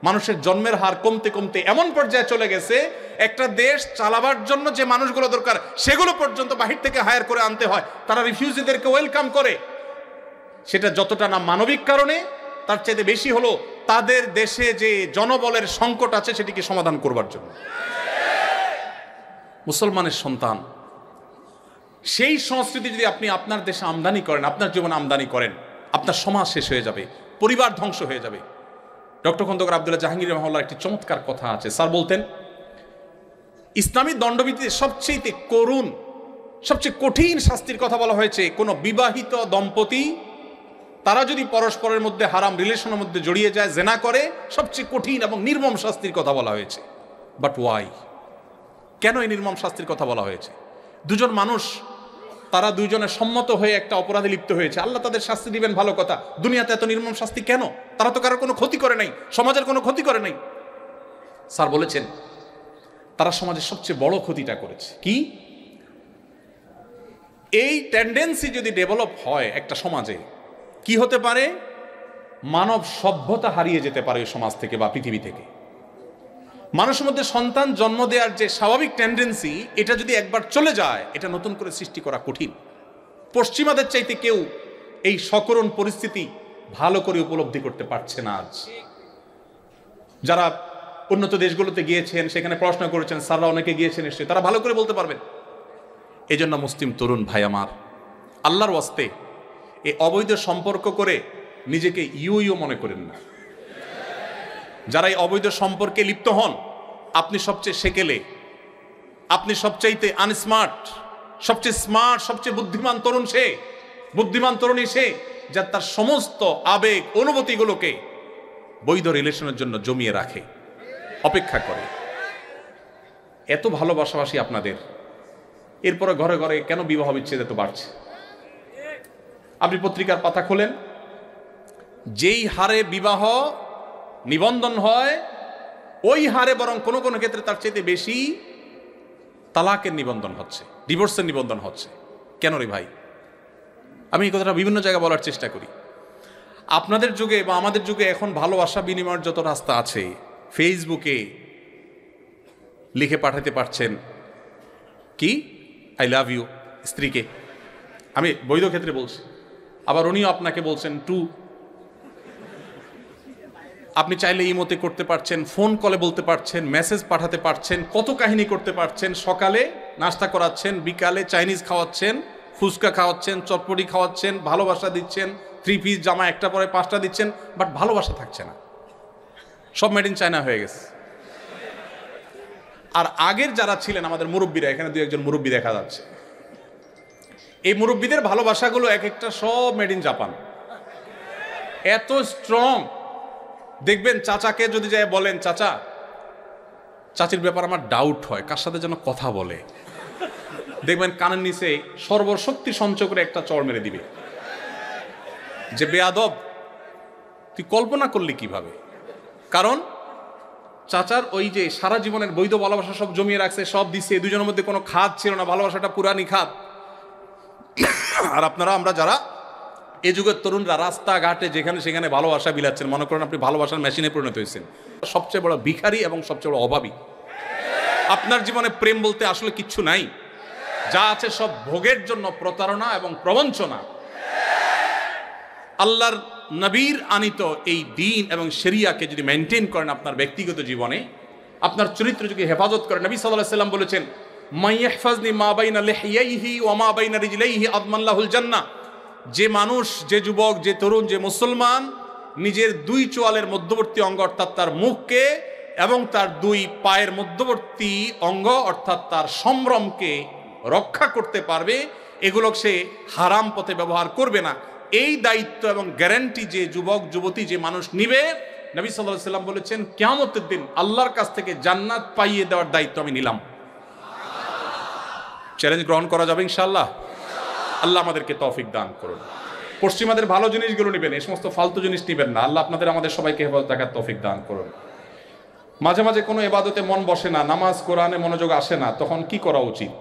মানুষের জন্মের হার কমতে কমতে এমন পর্যায়ে চলে গেছে, একটা দেশ চালাবার জন্য যে মানুষগুলো দরকার সেগুলো পর্যন্ত বাহির থেকে হায়ার করে আনতে হয়। তারা রিফিউজিদেরকে ওয়েলকাম করে। সেটা যতটা না মানবিক কারণে, তার চাইতে বেশি হলো তাদের দেশে যে জনবলের সংকট আছে সেটিকে সমাধান করবার জন্য। মুসলমানের সন্তান, সেই সংস্কৃতি যদি আপনি আপনার দেশে আমদানি করেন, আপনার জীবনে আমদানি করেন, আপনার সমাজ শেষ হয়ে যাবে, পরিবার ধ্বংস হয়ে যাবে। ডক্টর খন্দকার আব্দুল্লাহ জাহাঙ্গীর রহমাল্লাহর একটি চমৎকার কথা আছে। স্যার বলতেন, ইসলামী দণ্ডবিধিতে সবচেয়ে করুণ, সবচেয়ে কঠিন শাস্তির কথা বলা হয়েছে কোনো বিবাহিত দম্পতি তারা যদি পরস্পরের মধ্যে হারাম রিলেশনের মধ্যে জড়িয়ে যায়, জেনা করে, সবচেয়ে কঠিন এবং নির্মম শাস্তির কথা বলা হয়েছে। But why? কেন এই নির্মম শাস্তির কথা বলা হয়েছে? দুজন মানুষ, তারা দুইজনে সম্মত হয়ে একটা অপরাধে লিপ্ত হয়েছে, আল্লাহ তাদের শাস্তি দিবেন, ভালো কথা। দুনিয়াতে এত নির্মম শাস্তি কেন? তারা তো কারো কোনো ক্ষতি করে নাই, সমাজের কোনো ক্ষতি করে নাই। স্যার বলেছেন, তারা সমাজের সবচেয়ে বড় ক্ষতিটা করেছে। কি? এই টেন্ডেন্সি যদি ডেভেলপ হয় একটা সমাজে, কি হতে পারে? মানব সভ্যতা হারিয়ে যেতে পারে ওই সমাজ থেকে বা পৃথিবী থেকে। মানুষের মধ্যে সন্তান জন্ম দেওয়ার যে স্বাভাবিক টেন্ডেন্সি, এটা যদি একবার চলে যায়, এটা নতুন করে সৃষ্টি করা কঠিন। পশ্চিমাদের চাইতে কেউ এই সকরুণ পরিস্থিতি ভালো করে উপলব্ধি করতে পারছে না আজ। যারা উন্নত দেশগুলোতে গিয়েছেন, সেখানে পড়াশোনা করেছেন, স্যাররা অনেকে গিয়েছেন নিশ্চয়ই, তারা ভালো করে বলতে পারবেন। এই জন্য মুসলিম তরুণ ভাই আমার, আল্লাহর ওয়াস্তে এই অবৈধ সম্পর্ক করে নিজেকে ইউ মনে করেন না। যারা এই অবৈধ সম্পর্কে লিপ্ত হন, আপনি সবচেয়ে সেকেলে, আপনি সবচাইতে আনস্মার্ট, সবচেয়ে স্মার্ট, সবচেয়ে বুদ্ধিমান তরুণ সে, বুদ্ধিমান তরুণী সে, যার তার সমস্ত আবেগ অনুভূতিগুলোকে বৈধ রিলেশনের জন্য জমিয়ে রাখে, অপেক্ষা করে। এত ভালোবাসাবাসি আপনাদের, এরপরে ঘরে ঘরে কেন বিবাহ বিচ্ছেদ এত বাড়ছে? আপনি পত্রিকার পাতা খোলেন, যেই হারে বিবাহ নিবন্ধন হয়, ওই হারে বরং কোনো কোনো ক্ষেত্রে তার চাইতে বেশি তালাকের নিবন্ধন হচ্ছে, ডিভোর্সের নিবন্ধন হচ্ছে। কেন রে ভাই? আমি এই কথাটা বিভিন্ন জায়গায় বলার চেষ্টা করি। আপনাদের যুগে বা আমাদের যুগে এখন ভালোবাসা বিনিময়ের যত রাস্তা আছে, ফেসবুকে লিখে পাঠাতে পারছেন কি আই লাভ ইউ স্ত্রীকে, আমি বৈধ ক্ষেত্রে বলছি, আবার উনিও আপনাকে বলছেন টু। আপনি চাইলে ইমোতে করতে পারছেন, ফোন কলে বলতে পারছেন, মেসেজ পাঠাতে পারছেন, কত কাহিনী করতে পারছেন। সকালে নাস্তা করাচ্ছেন, বিকালে চাইনিজ খাওয়াচ্ছেন, ফুচকা খাওয়াচ্ছেন, চটপটি খাওয়াচ্ছেন, ভালোবাসা দিচ্ছেন, 3 পিস জামা একটা পরে 5টা দিচ্ছেন, বাট ভালোবাসা থাকছে না। সব মেড ইন চায়না হয়ে গেছে। আর আগের যারা ছিলেন আমাদের মুরব্বীরা, এখানে 2-1 জন মুরব্বী দেখা যাচ্ছে, এই মুরব্বীদের ভালোবাসাগুলো এক একটা সব মেড ইন জাপান, এত স্ট্রং। দেখবেন চাচাকে যদি যায় বলেন, চাচা চাচির ব্যাপার আমার ডাউট হয়, কার সাথে যেন কথা বলে, দেখবেন কানের নিচে সর্বশক্তি সঞ্চয় করে একটা চড় মেরে দিবে যে বেয়াদব, তুই কল্পনা করলি কিভাবে। কারণ চাচার ওই যে সারা জীবনের বৈধ ভালোবাসা সব জমিয়ে রাখছে, সব দিচ্ছে, দুজনের মধ্যে কোনো খাত ছিল না, ভালোবাসাটা পুরানি খাত। আর আপনারা, আমরা যারা এই যুগের তরুণরা রাস্তাঘাটে যেখানে সেখানে ভালোবাসা বিলাচ্ছেন, মনে করেন আপনি ভালোবাসার মেশিনে পরিণত হয়েছেন। সবচেয়ে বড় ভিখারি এবং সবচেয়ে বড় অভাবী। আপনার জীবনে প্রেম বলতে আসলে কিচ্ছু নাই, যা আছে সব ভোগের জন্য প্রতারণা এবং প্রবঞ্চনা। আল্লাহর নবীর আনিত এই দ্বীন এবং শরিয়াকে যদি মেনটেন করেন আপনার ব্যক্তিগত জীবনে, আপনার চরিত্র যদি হেফাজত করেন, নবী সাল্লাল্লাহু আলাইহি ওয়াসাল্লাম বলেছেন, মাইয়াহফাজনি মা বাইনা লিহিয়াইহি ওয়া মা বাইনা রিজলাইহি আদমাল্লাহুল জান্নাহ। যে মানুষ, যে যুবক, যে তরুণ, যে মুসলমান নিজের দুই চোয়ালের মধ্যবর্তী অঙ্গ অর্থাৎ তার মুখকে এবং তার দুই পায়ের মধ্যবর্তী অঙ্গ অর্থাৎ তার সম্ভ্রমকে রক্ষা করতে পারবে, এগুলো সে হারাম পথে ব্যবহার করবে না, এই দায়িত্ব এবং গ্যারান্টি যে যুবক যুবতী, যে মানুষ নিবে, নবী সাল্লাল্লাহু আলাইহি ওয়াসাল্লাম বলেছেন কিয়ামতের দিন আল্লাহর কাছ থেকে জান্নাত পাইয়ে দেওয়ার দায়িত্ব আমি নিলাম। চ্যালেঞ্জ গ্রহণ করা যাবে ইনশাআল্লাহ। আল্লাহ আমাদেরকে তৌফিক দান করুন। পশ্চিমাদের ভালো জিনিসগুলো নেবেন, এই সমস্ত ফালতু জিনিস নেবেন না। আল্লাহ আপনাদের আমাদের সবাইকে হেফাজত রাখার তৌফিক দান করুন। মাঝে মাঝে কোনো ইবাদতে মন বসে না, নামাজ কোরআনে মনোযোগ আসে না, তখন কি করা উচিত?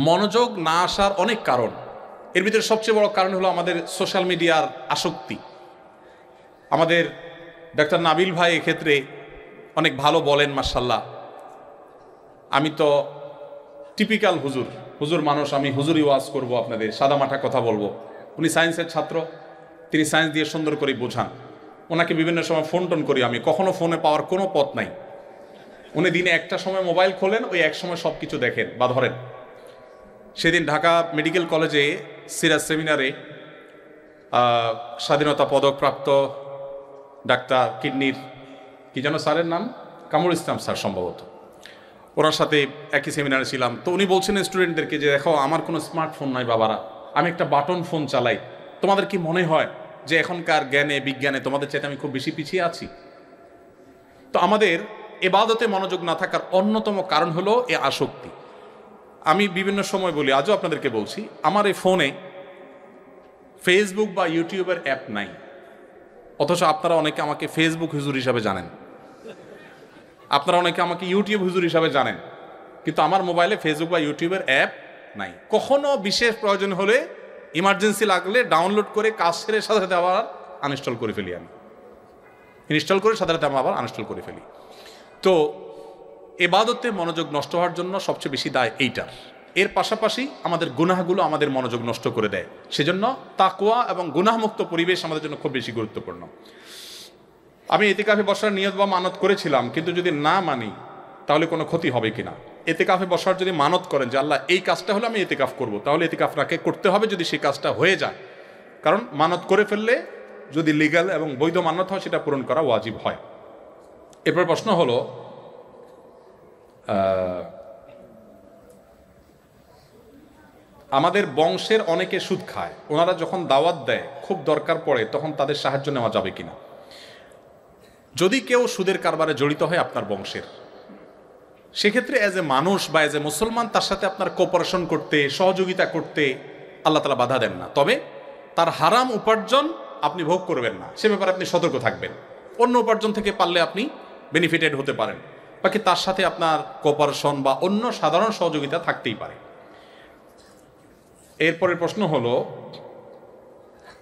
মনোযোগ না আসার অনেক কারণ, এর ভিতরে সবচেয়ে বড় কারণ হলো আমাদের সোশ্যাল মিডিয়ার আসক্তি। আমাদের ডাক্তার নাবিল ভাই এক্ষেত্রে অনেক ভালো বলেন, মাশাআল্লাহ। আমি তো টিপিক্যাল হুজুর মানুষ, আমি হুজুরি ওয়াজ করব, আপনাদের সাদামাটা কথা বলবো। উনি সায়েন্সের ছাত্র, তিনি সায়েন্স দিয়ে সুন্দর করে বোঝান। ওনাকে বিভিন্ন সময় ফোন টোন করি আমি, কখনো ফোনে পাওয়ার কোনো পথ নাই। উনি দিনে একটা সময় মোবাইল খোলেন, ওই এক সময় সব কিছু দেখেন বা ধরেন। সেদিন ঢাকা মেডিকেল কলেজে সিরাজ সেমিনারে স্বাধীনতা পদকপ্রাপ্ত ডাক্তার কিডনির কি যেন স্যারের নাম, কামরুল ইসলাম স্যার সম্ভবত, ওনার সাথে একই সেমিনারে ছিলাম। তো উনি বলছেন স্টুডেন্টদেরকে যে দেখো, আমার কোনো স্মার্টফোন নাই বাবারা, আমি একটা বাটন ফোন চালাই। তোমাদের কি মনে হয় যে এখনকার জ্ঞানে বিজ্ঞানে তোমাদের চাইতে আমি খুব বেশি পিছিয়ে আছি? তো আমাদের ইবাদতে মনোযোগ না থাকার অন্যতম কারণ হলো এ আসক্তি। আমি বিভিন্ন সময় বলি, আজও আপনাদেরকে বলছি, আমার এই ফোনে ফেসবুক বা ইউটিউবের অ্যাপ নাই, অথচ আপনারা অনেকে আমাকে ফেসবুক হুজুর হিসাবে জানেন, আপনারা অনেকে আমাকে ইউটিউব হুজুর হিসাবে জানেন, কিন্তু আমার মোবাইলে ফেসবুক বা ইউটিউবের অ্যাপ নাই। কখনো বিশেষ প্রয়োজন হলে, ইমার্জেন্সি লাগলে ডাউনলোড করে কাজ সেরে সাথে সাথে আবার আনইনস্টল করে ফেলি। আমি ইনস্টল করে সাথে সাথে আবার আনইনস্টল করে ফেলি। তো ইবাদতে মনোযোগ নষ্ট হওয়ার জন্য সবচেয়ে বেশি দায় এইটার। এর পাশাপাশি আমাদের গুনাহগুলো আমাদের মনোযোগ নষ্ট করে দেয়। সেজন্য তাকওয়া এবং গুনাহমুক্ত পরিবেশ আমাদের জন্য খুব বেশি গুরুত্বপূর্ণ। আমি ইতিকাফে বসার নিয়ত বা মানত করেছিলাম, কিন্তু যদি না মানি তাহলে কোনো ক্ষতি হবে কিনা? ইতিকাফে বসার যদি মানত করেন যে আল্লাহ এই কাজটা হলে আমি ইতিকাফ করব, তাহলে ইতিকাফটাকে করতে হবে যদি সেই কাজটা হয়ে যায়। কারণ মানত করে ফেললে যদি লিগ্যাল এবং বৈধ মানত হয়, সেটা পূরণ করা ওয়াজিব হয়। এরপর প্রশ্ন হলো, আমাদের বংশের অনেকে সুদ খায়, ওনারা যখন দাওয়াত দেয় খুব দরকার পড়ে, তখন তাদের সাহায্য নেওয়া যাবে কিনা? যদি কেউ সুদের কারবারে জড়িত হয় আপনার বংশের, সেক্ষেত্রে অ্যাজ এ মানুষ বা অ্যাজ এ মুসলমান তার সাথে আপনার কোঅপারেশন করতে, সহযোগিতা করতে আল্লাহ তাআলা বাধা দেন না। তবে তার হারাম উপার্জন আপনি ভোগ করবেন না, সে ব্যাপারে আপনি সতর্ক থাকবেন। অন্য উপার্জন থেকে পারলে আপনি বেনিফিটেড হতে পারেন, বাকি তার সাথে আপনার কোঅপারেশন বা অন্য সাধারণ সহযোগিতা থাকতেই পারে। এরপরের প্রশ্ন হলো,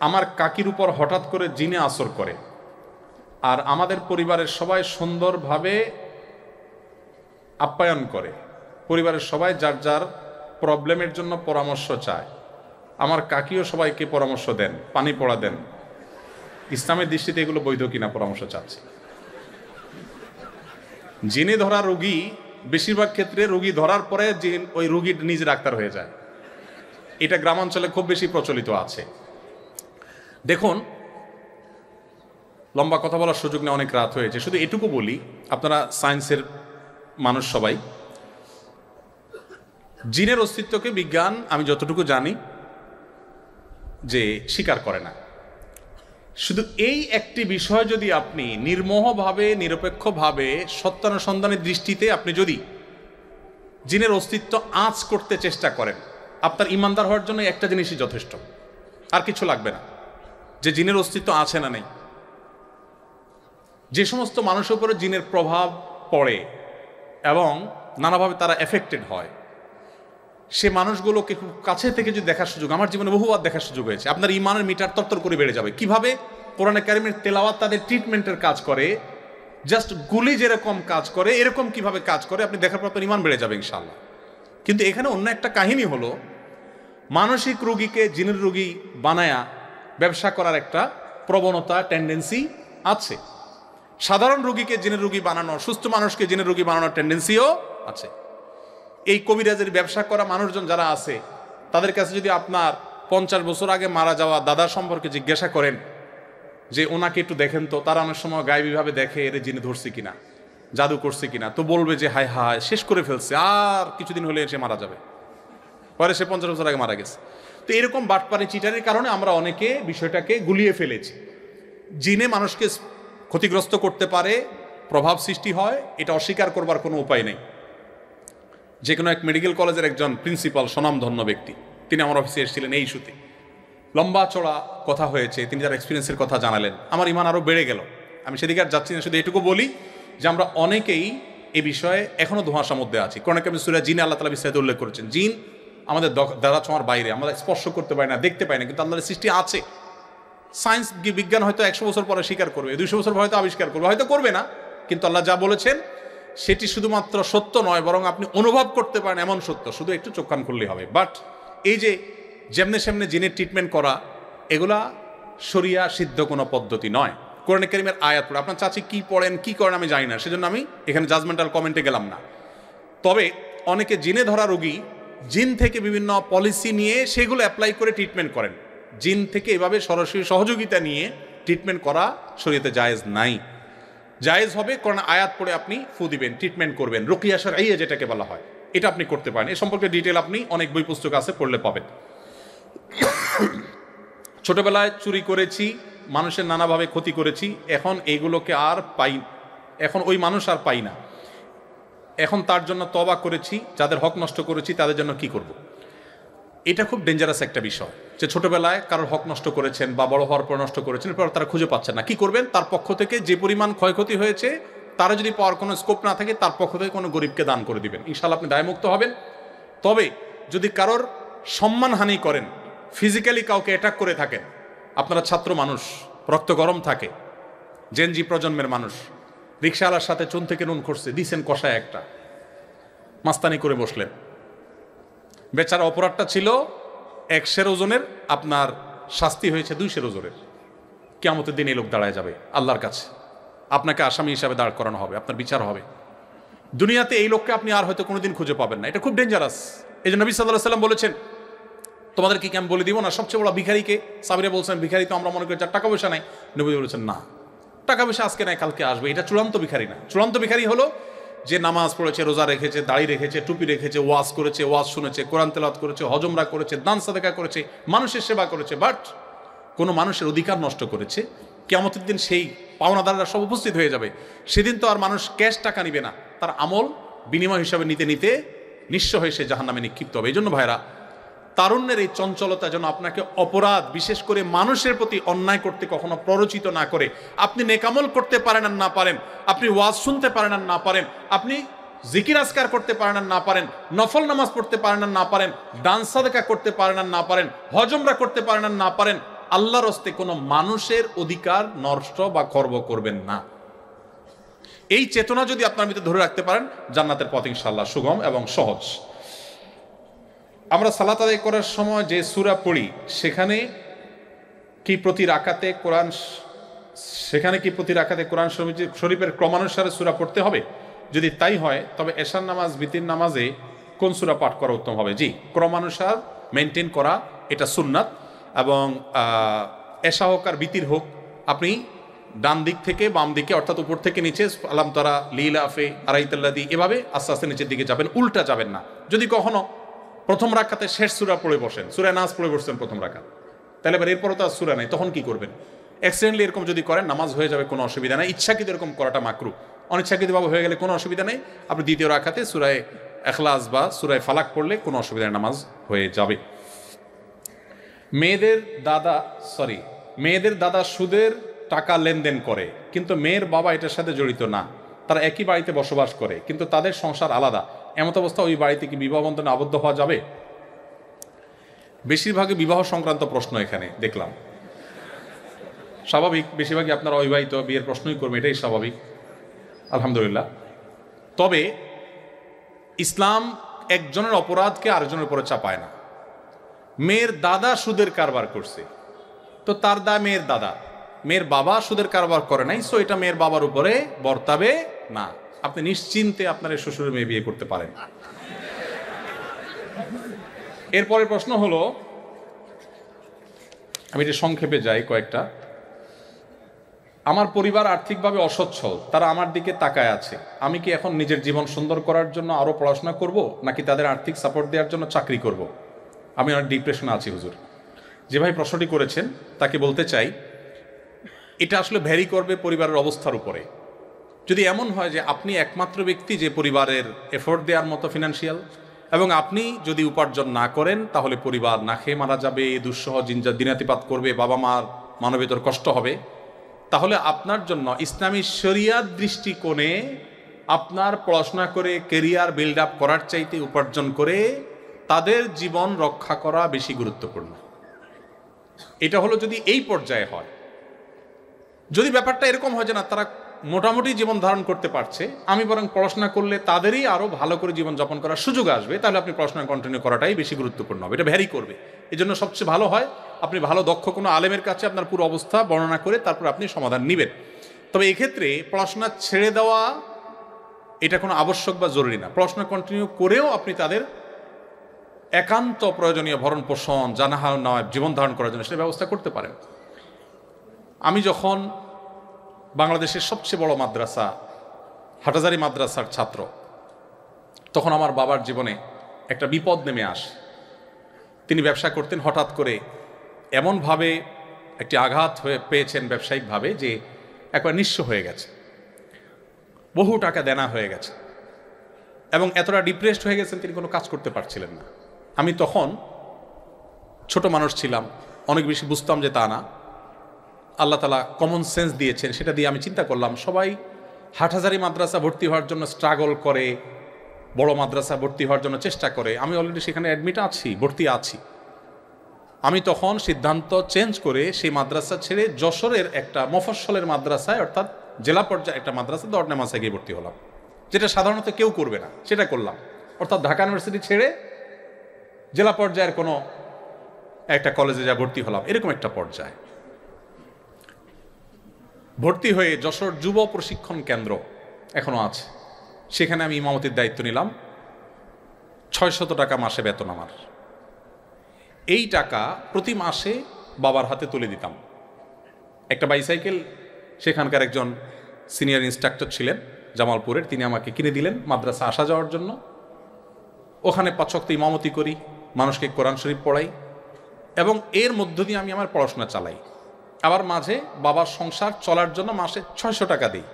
আমার কাকির উপর হঠাৎ করে জিনে আসর করে, আর আমাদের পরিবারের সবাই সুন্দরভাবে আপ্যায়ন করে, পরিবারের সবাই যার যার প্রবলেমের জন্য পরামর্শ চায়, আমার কাকিও সবাইকে পরামর্শ দেন, পানি পড়া দেন। ইসলামের দৃষ্টিতে এগুলো বৈধ কিনা পরামর্শ চাচ্ছি। জিনে ধরা রোগী, বেশিরভাগ ক্ষেত্রে রোগী ধরার পরে জিন ওই রোগী নিজে ডাক্তার হয়ে যায়, এটা গ্রামাঞ্চলে খুব বেশি প্রচলিত আছে। দেখুন, লম্বা কথা বলার সুযোগ নেই, অনেক রাত হয়েছে, শুধু এটুকু বলি, আপনারা সায়েন্সের মানুষ সবাই, জিনের অস্তিত্বকে বিজ্ঞান আমি যতটুকু জানি যে স্বীকার করে না। শুধু এই একটি বিষয় যদি আপনি নির্মোহভাবে নিরপেক্ষভাবে সত্যানুসন্ধানের দৃষ্টিতে আপনি যদি জিনের অস্তিত্ব আঁচ করতে চেষ্টা করেন, আপনার ইমানদার হওয়ার জন্য একটা জিনিসই যথেষ্ট, আর কিছু লাগবে না, যে জিনের অস্তিত্ব আছে না নেই। যে সমস্ত মানুষের উপরে জিনের প্রভাব পড়ে এবং নানাভাবে তারা এফেক্টেড হয়, সে মানুষগুলোকে খুব কাছে থেকে যদি দেখার সুযোগ, আমার জীবনে বহুবার দেখার সুযোগ হয়েছে, আপনার ইমানের মিটার তরতর করে বেড়ে যাবে। কিভাবে কোরআনে কারিমের তেলাওয়াত তাদের ট্রিটমেন্টের কাজ করে, জাস্ট গুলি যেরকম কাজ করে এরকম কিভাবে কাজ করে আপনি দেখার পর আপনার ইমান বেড়ে যাবে ইনশাআল্লাহ। কিন্তু এখানে অন্য একটা কাহিনী হলো, মানসিক রোগীকে জিনের রোগী বানায়া ব্যবসা করার একটা প্রবণতা, টেন্ডেন্সি আছে। সাধারণ রোগীকে জিনের রোগী বানানো, সুস্থ মানুষকে জিনের রোগী বানানোর টেন্ডেন্সিও আছে। এই কবিরাজের ব্যবসা করা মানুষজন যারা আছে, তাদের কাছে যদি আপনার 50 বছর আগে মারা যাওয়া দাদা সম্পর্কে জিজ্ঞাসা করেন যে ওনাকে একটু দেখেন তো, তারা অনেক সময় গায়েবীভাবে দেখে এর জিনে ধরছে কিনা, জাদু করছে কিনা, তো বলবে যে হায় হায় শেষ করে ফেলছে, আর কিছুদিন হলে সে মারা যাবে, পরে সে 50 বছর আগে মারা গেছে। তো এরকম বাটপারি চিটারির কারণে আমরা অনেকে বিষয়টাকে গুলিয়ে ফেলেছি। জিনে মানুষকে ক্ষতিগ্রস্ত করতে পারে, প্রভাব সৃষ্টি হয়, এটা অস্বীকার করবার কোনো উপায় নেই। যে কোনো এক মেডিকেল কলেজের একজন প্রিন্সিপাল, স্বনামধন্য ব্যক্তি, তিনি আমার অফিসে এসেছিলেন এই ইস্যুতে, লম্বা চড়া কথা হয়েছে, তিনি তার এক্সপিরিয়েন্সের কথা জানালেন, আমার ইমান আরও বেড়ে গেল। আমি সেদিকে আর যাচ্ছি না, শুধু এটুকু বলি যে আমরা অনেকেই এ বিষয়ে এখনও ধোঁয়াশার মধ্যে আছি। কোরআন কারিমে সূরা জিনে আল্লাহ তাআলা বিস্তারিত উল্লেখ করেছেন, জিন আমাদের দ্বারা ছোঁয়ার বাইরে, আমরা স্পর্শ করতে পারি না, দেখতে পাই না, কিন্তু আল্লাহর সৃষ্টি আছে। সায়েন্স বিজ্ঞান হয়তো 100 বছর পরে স্বীকার করবে, 200 বছর হয়তো আবিষ্কার করবে, হয়তো করবে না, কিন্তু আল্লাহ যা বলেছেন সেটি শুধুমাত্র সত্য নয়, বরং আপনি অনুভব করতে পারেন এমন সত্য, শুধু একটু চোখ কান খুললেই হবে। বাট এই যে যেমনে সেমনে জিনের ট্রিটমেন্ট করা, এগুলা শরিয়া সিদ্ধ কোনো পদ্ধতি নয়। কোরআন কারীমের আয়াত পড়ে, আপনার চাচি কি পড়েন কি করেন আমি জানি না, সেজন্য আমি এখানে জাজমেন্টাল কমেন্টে গেলাম না। তবে অনেকে জিনে ধরা রোগী জিন থেকে বিভিন্ন পলিসি নিয়ে সেগুলো অ্যাপ্লাই করে ট্রিটমেন্ট করেন। জিন থেকে এভাবে সরাসরি সহযোগিতা নিয়ে ট্রিটমেন্ট করা শরীয়তে জায়েজ নাই। জায়েজ হবে কোরআন আয়াত পড়ে আপনি ফু দিবেন, ট্রিটমেন্ট করবেন, রুকিয়া শারঈয়া যেটাকে বলা হয়, এটা আপনি করতে পারেন। এ সম্পর্কে ডিটেল আপনি অনেক বই পুস্তক আছে, পড়লে পাবেন। ছোটবেলায় চুরি করেছি, মানুষের নানাভাবে ক্ষতি করেছি, এখন এইগুলোকে আর পাই, এখন ওই মানুষ আর পাই না, এখন তার জন্য তওবা করেছি, যাদের হক নষ্ট করেছি তাদের জন্য কি করব। এটা খুব ডেঞ্জারাস একটা বিষয়, যে ছোটবেলায় কারোর হক নষ্ট করেছেন বা বড় হওয়ার পর নষ্ট করেছেন, এরপর তারা খুঁজে পাচ্ছেন না, কি করবেন? তার পক্ষ থেকে যে পরিমাণ ক্ষয়ক্ষতি হয়েছে, তারা যদি পাওয়ার কোনো স্কোপ না থাকে, তার পক্ষ থেকে কোনো গরিবকে দান করে দিবেন, ইনশাআল্লাহ আপনি দায়মুক্ত হবেন। তবে যদি কারোর সম্মানহানি করেন, ফিজিক্যালি কাউকে অ্যাটাক করে থাকেন, আপনারা ছাত্র মানুষ, রক্ত গরম থাকে, জেনজি প্রজন্মের মানুষ, রিক্সাওয়ালার সাথে চুন থেকে নুন খসছে, দিছেন কষায় একটা, মাস্তানি করে বসলেন, বেচারা অপরাধটা ছিল 100 ওজনের, আপনার শাস্তি হয়েছে 200 ওজনের। কিয়ামতের দিন এই লোক দাঁড়ায় যাবে আল্লাহর কাছে, আপনাকে আসামি হিসাবে দাঁড় করানো হবে, আপনার বিচার হবে। দুনিয়াতে এই লোককে আপনি আর হয়তো কোনোদিন খুঁজে পাবেন না, এটা খুব ডেঞ্জারাস। এই জন্য নবী সাল্লাল্লাহু আলাইহি ওয়াসাল্লাম বলেছেন, তোমাদেরকে কি আমি বলে দিব না সবচেয়ে বড় ভিখারিকে? সাহাবীরা বলছেন, ভিখারি তো আমরা মনে করি যার টাকা পয়সা নাই। নবী বলেছেন, না, টাকা পয়সা আজকে নাই কালকে আসবে, এটা চূড়ান্ত ভিখারি না। চূড়ান্ত ভিখারি হলো যে নামাজ পড়েছে, রোজা রেখেছে, দাড়ি রেখেছে, টুপি রেখেছে, ওয়াজ করেছে, ওয়াজ শুনেছে, কোরআন তেলাওয়াত করেছে, হজমরা করেছে, দান সাদাকা করেছে, মানুষের সেবা করেছে, বাট কোনো মানুষের অধিকার নষ্ট করেছে, কিয়ামতের দিন সেই পাওনাদাররা সব উপস্থিত হয়ে যাবে। সেদিন তো আর মানুষ ক্যাশ টাকা নিবে না, তার আমল বিনিময় হিসাবে নিতে নিতে নিঃস্ব হয়ে সে জাহান্নামে নিক্ষিপ্ত হবে। এই জন্য ভাইরা, তারুণ্যের এই চঞ্চলতা যেন আপনাকে অপরাধ, বিশেষ করে মানুষের প্রতি অন্যায় করতে কখনো প্ররোচিত না করে। আপনি নেকামল করতে পারেন আর না পারেন, আপনি ওয়াজ শুনতে পারেন আর না পারেন, আপনি জিকির আজকার করতে পারেন আর না পারেন, নফল নামাজ পড়তে পারেন আর না পারেন, দান সাদাকা করতে পারেন আর না পারেন, হজমরা করতে পারেন আর না পারেন, আল্লাহর হস্তে কোনো মানুষের অধিকার নষ্ট বা খর্ব করবেন না। এই চেতনা যদি আপনার ভিতরে ধরে রাখতে পারেন, জান্নাতের পথ ইনশাআল্লাহ সুগম এবং সহজ। আমরা সালাত আদায় করার সময় যে সূরা পড়ি, সেখানে কি প্রতি রাকাতে কোরআন শরীফের ক্রমানুসারে সূরা পড়তে হবে? যদি তাই হয়, তবে এশার নামাজ, বিতির নামাজে কোন সূরা পাঠ করা উত্তম হবে? জি, ক্রমানুসার মেনটেন করা এটা সুন্নাত। এবং এশা হোক আর বিতির হোক, আপনি ডান দিক থেকে বাম দিকে, অর্থাৎ উপর থেকে নিচে, আলাম তারা, লিলাফে, আরাইতাল্লাদি, এভাবে আস্তে আস্তে নিচের দিকে যাবেন, উল্টা যাবেন না। যদি কখনো প্রথম রাকাতে শেষ সূরা পড়ে বসেন, সূরা নাস পড়ে বসছেন প্রথম রাকাত, তাহলে এবার এরপরও তো আর সূরা নাই, তখন কি করবেন? অ্যাক্সিডেন্টলি এরকম যদি করেন নামাজ হয়ে যাবে, কোনো অসুবিধা নেই। ইচ্ছাকৃত এরকম করাটা মাকরু, অনিচ্ছাকৃতভাবে হয়ে গেলে কোনো অসুবিধা নেই। আপনি দ্বিতীয় রাকাতে সূরায়ে ইখলাস বা সূরায়ে ফালাক পড়লে কোনো অসুবিধা নেই, নামাজ হয়ে যাবে। মেয়েদের দাদা সুদের টাকা লেনদেন করে, কিন্তু মেয়ের বাবা এটার সাথে জড়িত না, তারা একই বাড়িতে বসবাস করে, কিন্তু তাদের সংসার আলাদা। এমত অবস্থা ওই বাড়িতে কি বিবাহ বন্ধনে আবদ্ধ হওয়া যাবে? বেশিরভাগই বিবাহ সংক্রান্ত প্রশ্ন এখানে দেখলাম। স্বাভাবিক, বেশিরভাগই আপনারা অবিবাহিত, বিয়ের প্রশ্নই করবে, এটাই স্বাভাবিক, আলহামদুলিল্লাহ। তবে ইসলাম একজনের অপরাধকে আরেকজনের উপরে চাপায় না। মেয়ের দাদা সুদের কারবার করছে, তো তার দায় মেয়ের দাদা, মেয়ের বাবা সুদের কারবার করে নাই, সো এটা মেয়ের বাবার উপরে বর্তাবে না। আপনি নিশ্চিন্তে আপনার এই শ্বশুরের মেয়ে বিয়ে করতে পারেন। এরপরের প্রশ্ন হলো, আমি এটা সংক্ষেপে যাই কয়েকটা। আমার পরিবার আর্থিকভাবে অসচ্ছল, তারা আমার দিকে তাকায় আছে, আমি কি এখন নিজের জীবন সুন্দর করার জন্য আরো পড়াশোনা করব, নাকি তাদের আর্থিক সাপোর্ট দেওয়ার জন্য চাকরি করব? আমি অনেক ডিপ্রেশনে আছি হুজুর। যে ভাই প্রশ্নটি করেছেন তাকে বলতে চাই, এটা আসলে ভ্যারি করবে পরিবারের অবস্থার উপরে। যদি এমন হয় যে আপনি একমাত্র ব্যক্তি যে পরিবারের এফোর্ট দেওয়ার মতো ফিনান্সিয়াল, এবং আপনি যদি উপার্জন না করেন তাহলে পরিবার না খেয়ে মারা যাবে, দুঃসহ দিনাতিপাত করবে, বাবা মার মানবেতর কষ্ট হবে, তাহলে আপনার জন্য ইসলামী শরিয়াত দৃষ্টিকোণে আপনার পড়াশোনা করে কেরিয়ার বিল্ড আপ করার চাইতে উপার্জন করে তাদের জীবন রক্ষা করা বেশি গুরুত্বপূর্ণ। এটা হলো যদি এই পর্যায়ে হয়। যদি ব্যাপারটা এরকম হয় যে না, তারা মোটামুটি জীবন ধারণ করতে পারছে, আমি বরং পড়াশোনা করলে তাদেরই আরো ভালো করে জীবন যাপন করার সুযোগ আসবে, তাহলে আপনি পড়াশোনা কন্টিনিউ করাটাই বেশি গুরুত্বপূর্ণ হবে। এটা ভ্যারি করবে। এই জন্য সবচেয়ে ভালো হয় আপনি ভালো দক্ষ কোনো আলেমের কাছে আপনার পুরো অবস্থা বর্ণনা করে তারপর আপনি সমাধান নেবেন। তবে এক্ষেত্রে পড়াশোনা ছেড়ে দেওয়া এটা কোনো আবশ্যক বা জরুরি না। পড়াশোনা কন্টিনিউ করেও আপনি তাদের একান্ত প্রয়োজনীয় ভরণ পোষণ, জানাহা নয়, জীবন ধারণ করার জন্য সেটা ব্যবস্থা করতে পারেন। আমি যখন বাংলাদেশের সবচেয়ে বড় মাদ্রাসা হাটাজারি মাদ্রাসার ছাত্র, তখন আমার বাবার জীবনে একটা বিপদ নেমে আসে। তিনি ব্যবসা করতেন, হঠাৎ করে এমনভাবে একটি আঘাত পেয়েছেন ব্যবসায়িকভাবে যে একবার নিঃস্ব হয়ে গেছে, বহু টাকা দেনা হয়ে গেছে, এবং এতটা ডিপ্রেসড হয়ে গেছেন তিনি কোনো কাজ করতে পারছিলেন না। আমি তখন ছোট মানুষ ছিলাম, অনেক বেশি বুঝতাম যে তা না, আল্লাহ তাআলা কমন সেন্স দিয়েছেন, সেটা দিয়ে আমি চিন্তা করলাম সবাই হাটহাজারি মাদ্রাসা ভর্তি হওয়ার জন্য স্ট্রাগল করে, বড় মাদ্রাসা ভর্তি হওয়ার জন্য চেষ্টা করে, আমি অলরেডি সেখানে অ্যাডমিট আছি, ভর্তি আছি। আমি তখন সিদ্ধান্ত চেঞ্জ করে সেই মাদ্রাসা ছেড়ে যশোরের একটা মফস্বলের মাদ্রাসায়, অর্থাৎ জেলা পর্যায়ে একটা মাদ্রাসা দরনে মাসায় গিয়ে ভর্তি হলাম, যেটা সাধারণত কেউ করবে না, সেটা করলাম। অর্থাৎ ঢাকা ইউনিভার্সিটি ছেড়ে জেলা পর্যায়ের কোনো একটা কলেজে যা ভর্তি হলাম, এরকম একটা পর্যায়ে ভর্তি হয়ে যশোর যুব প্রশিক্ষণ কেন্দ্র এখনো আছে, সেখানে আমি ইমামতির দায়িত্ব নিলাম। 600 টাকা মাসে বেতন আমার। এই টাকা প্রতি মাসে বাবার হাতে তুলে দিতাম। একটা বাইসাইকেল সেখানকার একজন সিনিয়র ইনস্ট্রাক্টর ছিলেন জামালপুরের, তিনি আমাকে কিনে দিলেন মাদ্রাসা আসা যাওয়ার জন্য। ওখানে 5 ওয়াক্ত ইমামতি করি, মানুষকে কোরআন শরীফ পড়াই, এবং এর মধ্য দিয়ে আমি আমার পড়াশোনা চালাই। আবার মাঝে বাবার সংসার চলার জন্য মাসে 600 টাকা দিই।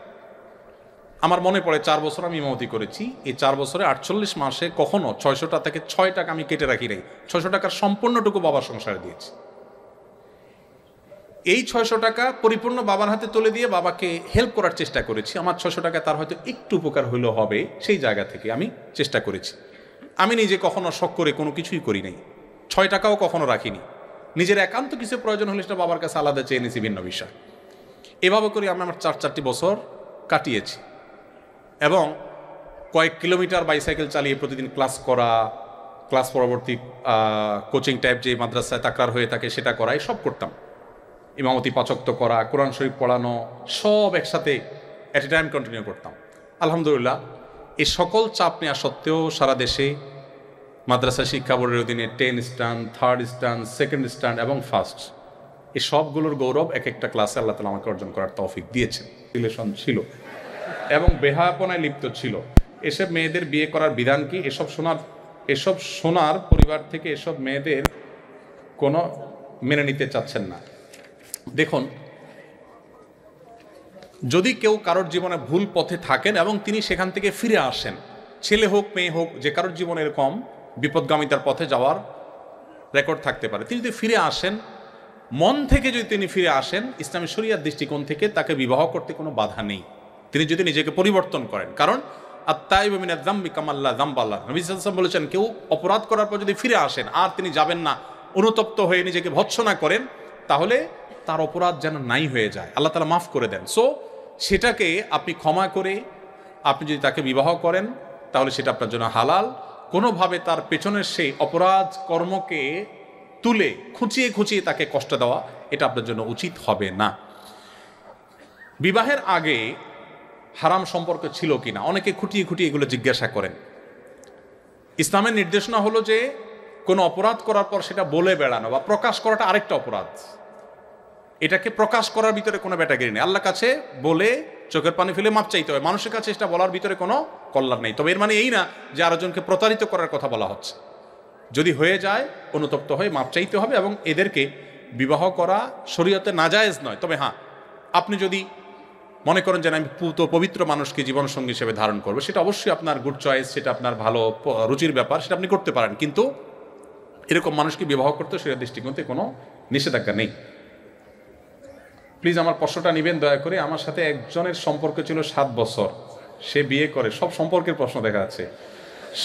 আমার মনে পড়ে 4 বছর আমি ইমামতি করেছি, এই 4 বছরে 48 মাসে কখনো 600 থেকে 6 টাকা আমি কেটে রাখি নাই। 600 টাকার সম্পূর্ণটুকু বাবার সংসারে দিয়েছি। এই 600 টাকা পরিপূর্ণ বাবার হাতে তুলে দিয়ে বাবাকে হেল্প করার চেষ্টা করেছি। আমার 600 টাকা তার হয়তো একটু উপকার হইলেও হবে, সেই জায়গা থেকে আমি চেষ্টা করেছি। আমি নিজে কখনো শখ করে কোনো কিছুই করি নাই, 6 টাকাও কখনো রাখিনি। নিজের একান্ত কিছু প্রয়োজন হলে সেটা বাবার কাছে আলাদা চেয়ে নিয়েছি, ভিন্ন বিষয়। এভাবে করে আমি আমার 4টি বছর কাটিয়েছি, এবং কয়েক কিলোমিটার বাইসাইকেল চালিয়ে প্রতিদিন ক্লাস করা, ক্লাস পরবর্তী কোচিং টাইপ যে মাদ্রাসায় তাকরার হয়ে থাকে সেটা করা, সব করতাম। ইমামতি 5 ওয়াক্ত করা, কোরআন শরীফ পড়ানো, সব একসাথে অ্যাট এ টাইম কন্টিনিউ করতাম। আলহামদুলিল্লাহ, এই সকল চাপ নেওয়া সত্ত্বেও সারা দেশে মাদ্রাসা শিক্ষা বোর্ডের অধীনে 10 stand, 3rd stand, 2nd stand এবং ফার্স্ট, এই সবগুলোর গৌরব এক একটা ক্লাসে আল্লাহ তাআলা আমাকে অর্জন করার তৌফিক দিয়েছেন। রিলেশন ছিল এবং বেহায়াপনায় লিপ্ত ছিল। এসব মেয়েদের বিয়ে করার বিধান কি, এসব শোনার এসব শোনার পরিবার থেকে এসব মেয়েদের কোনো মেনে নিতে চাচ্ছেন না। দেখুন, যদি কেউ কারোর জীবনে ভুল পথে থাকেন এবং তিনি সেখান থেকে ফিরে আসেন, ছেলে হোক মেয়ে হোক, যে কারোর জীবনে এরকম বিপদগামিতার পথে যাওয়ার রেকর্ড থাকতে পারে, তিনি যদি ফিরে আসেন, মন থেকে যদি তিনি ফিরে আসেন, ইসলামী শরিয়ার দৃষ্টিকোণ থেকে তাকে বিবাহ করতে কোনো বাধা নেই, তিনি যদি নিজেকে পরিবর্তন করেন। কারণ আত্তাইবু মিনাজ যামবি কামাল্লা যামবাল্লাহ, নবী সাল্লাল্লাহু আলাইহি ওয়াসাল্লাম বলেছেন, কেউ অপরাধ করার পর যদি ফিরে আসেন আর তিনি যাবেন না, অনুতপ্ত হয়ে নিজেকে ভৎসনা করেন, তাহলে তার অপরাধ যেন নাই হয়ে যায়, আল্লাহ তাআলা মাফ করে দেন। সো সেটাকে আপনি ক্ষমা করে আপনি যদি তাকে বিবাহ করেন, তাহলে সেটা আপনার জন্য হালাল। কোনোভাবে তার পেছনের সেই অপরাধ কর্মকে তুলে খুঁচিয়ে খুঁচিয়ে তাকে কষ্ট দেওয়া, এটা আপনার জন্য উচিত হবে না। বিবাহের আগে হারাম সম্পর্ক ছিল কিনা অনেকে খুঁটিয়ে খুঁটিয়ে এগুলো জিজ্ঞাসা করেন। ইসলামের নির্দেশনা হলো যে কোনো অপরাধ করার পর সেটা বলে বেড়ানো বা প্রকাশ করাটা আরেকটা অপরাধ। এটাকে প্রকাশ করার ভিতরে কোনো ব্যাটাগিরি নেই। আল্লাহর কাছে বলে চোখের পানি ফেলে মাপ চাইতে হয়, মানুষের কাছে এটা বলার ভিতরে কোনো কল্যাণ নেই। তবে এর মানে এই না যে আরেকজনকে প্রতারিত করার কথা বলা হচ্ছে। যদি হয়ে যায়, অনুতপ্ত হয়ে মাপ চাইতে হবে এবং এদেরকে বিবাহ করা শরীয়তে নাজায়েজ নয়। তবে হ্যাঁ, আপনি যদি মনে করেন যে আমি পবিত্র মানুষকে জীবনসঙ্গী হিসেবে ধারণ করবো, সেটা অবশ্যই আপনার গুড চয়েস, সেটা আপনার ভালো রুচির ব্যাপার, সেটা আপনি করতে পারেন। কিন্তু এরকম মানুষকে বিবাহ করতে শরীয়ত দৃষ্টিকোণ থেকে কোনো নিষেধাজ্ঞা নেই। প্লিজ আমার প্রশ্নটা নেবেন দয়া করে। আমার সাথে একজনের সম্পর্ক ছিল 7 বছর, সে বিয়ে করে, সব সম্পর্কের প্রশ্ন দেখা যাচ্ছে,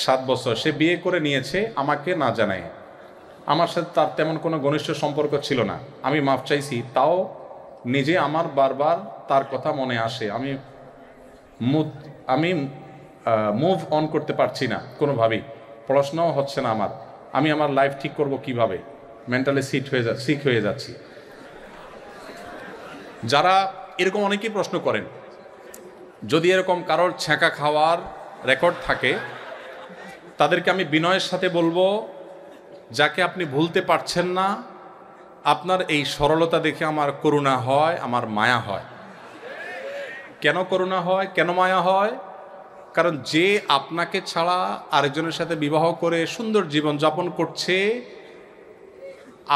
7 বছর সে বিয়ে করে নিয়েছে আমাকে না জানায়। আমার সাথে তার তেমন কোনো ঘনিষ্ঠ সম্পর্ক ছিল না, আমি মাফ চাইছি, তাও নিজে আমার বারবার তার কথা মনে আসে। আমি মুভ অন করতে পারছি না কোনোভাবেই, পড়াশোনাও হচ্ছে না আমি আমার লাইফ ঠিক করব কিভাবে, মেন্টালি সিক হয়ে যাচ্ছি। যারা এরকম অনেকেই প্রশ্ন করেন, যদি এরকম কারোর ছ্যাঁকা খাওয়ার রেকর্ড থাকে, তাদেরকে আমি বিনয়ের সাথে বলবো, যাকে আপনি ভুলতে পারছেন না, আপনার এই সরলতা দেখে আমার করুণা হয়, আমার মায়া হয়। কেন করুণা হয়, কেন মায়া হয়? কারণ যে আপনাকে ছাড়া আরেকজনের সাথে বিবাহ করে সুন্দর জীবন যাপন করছে,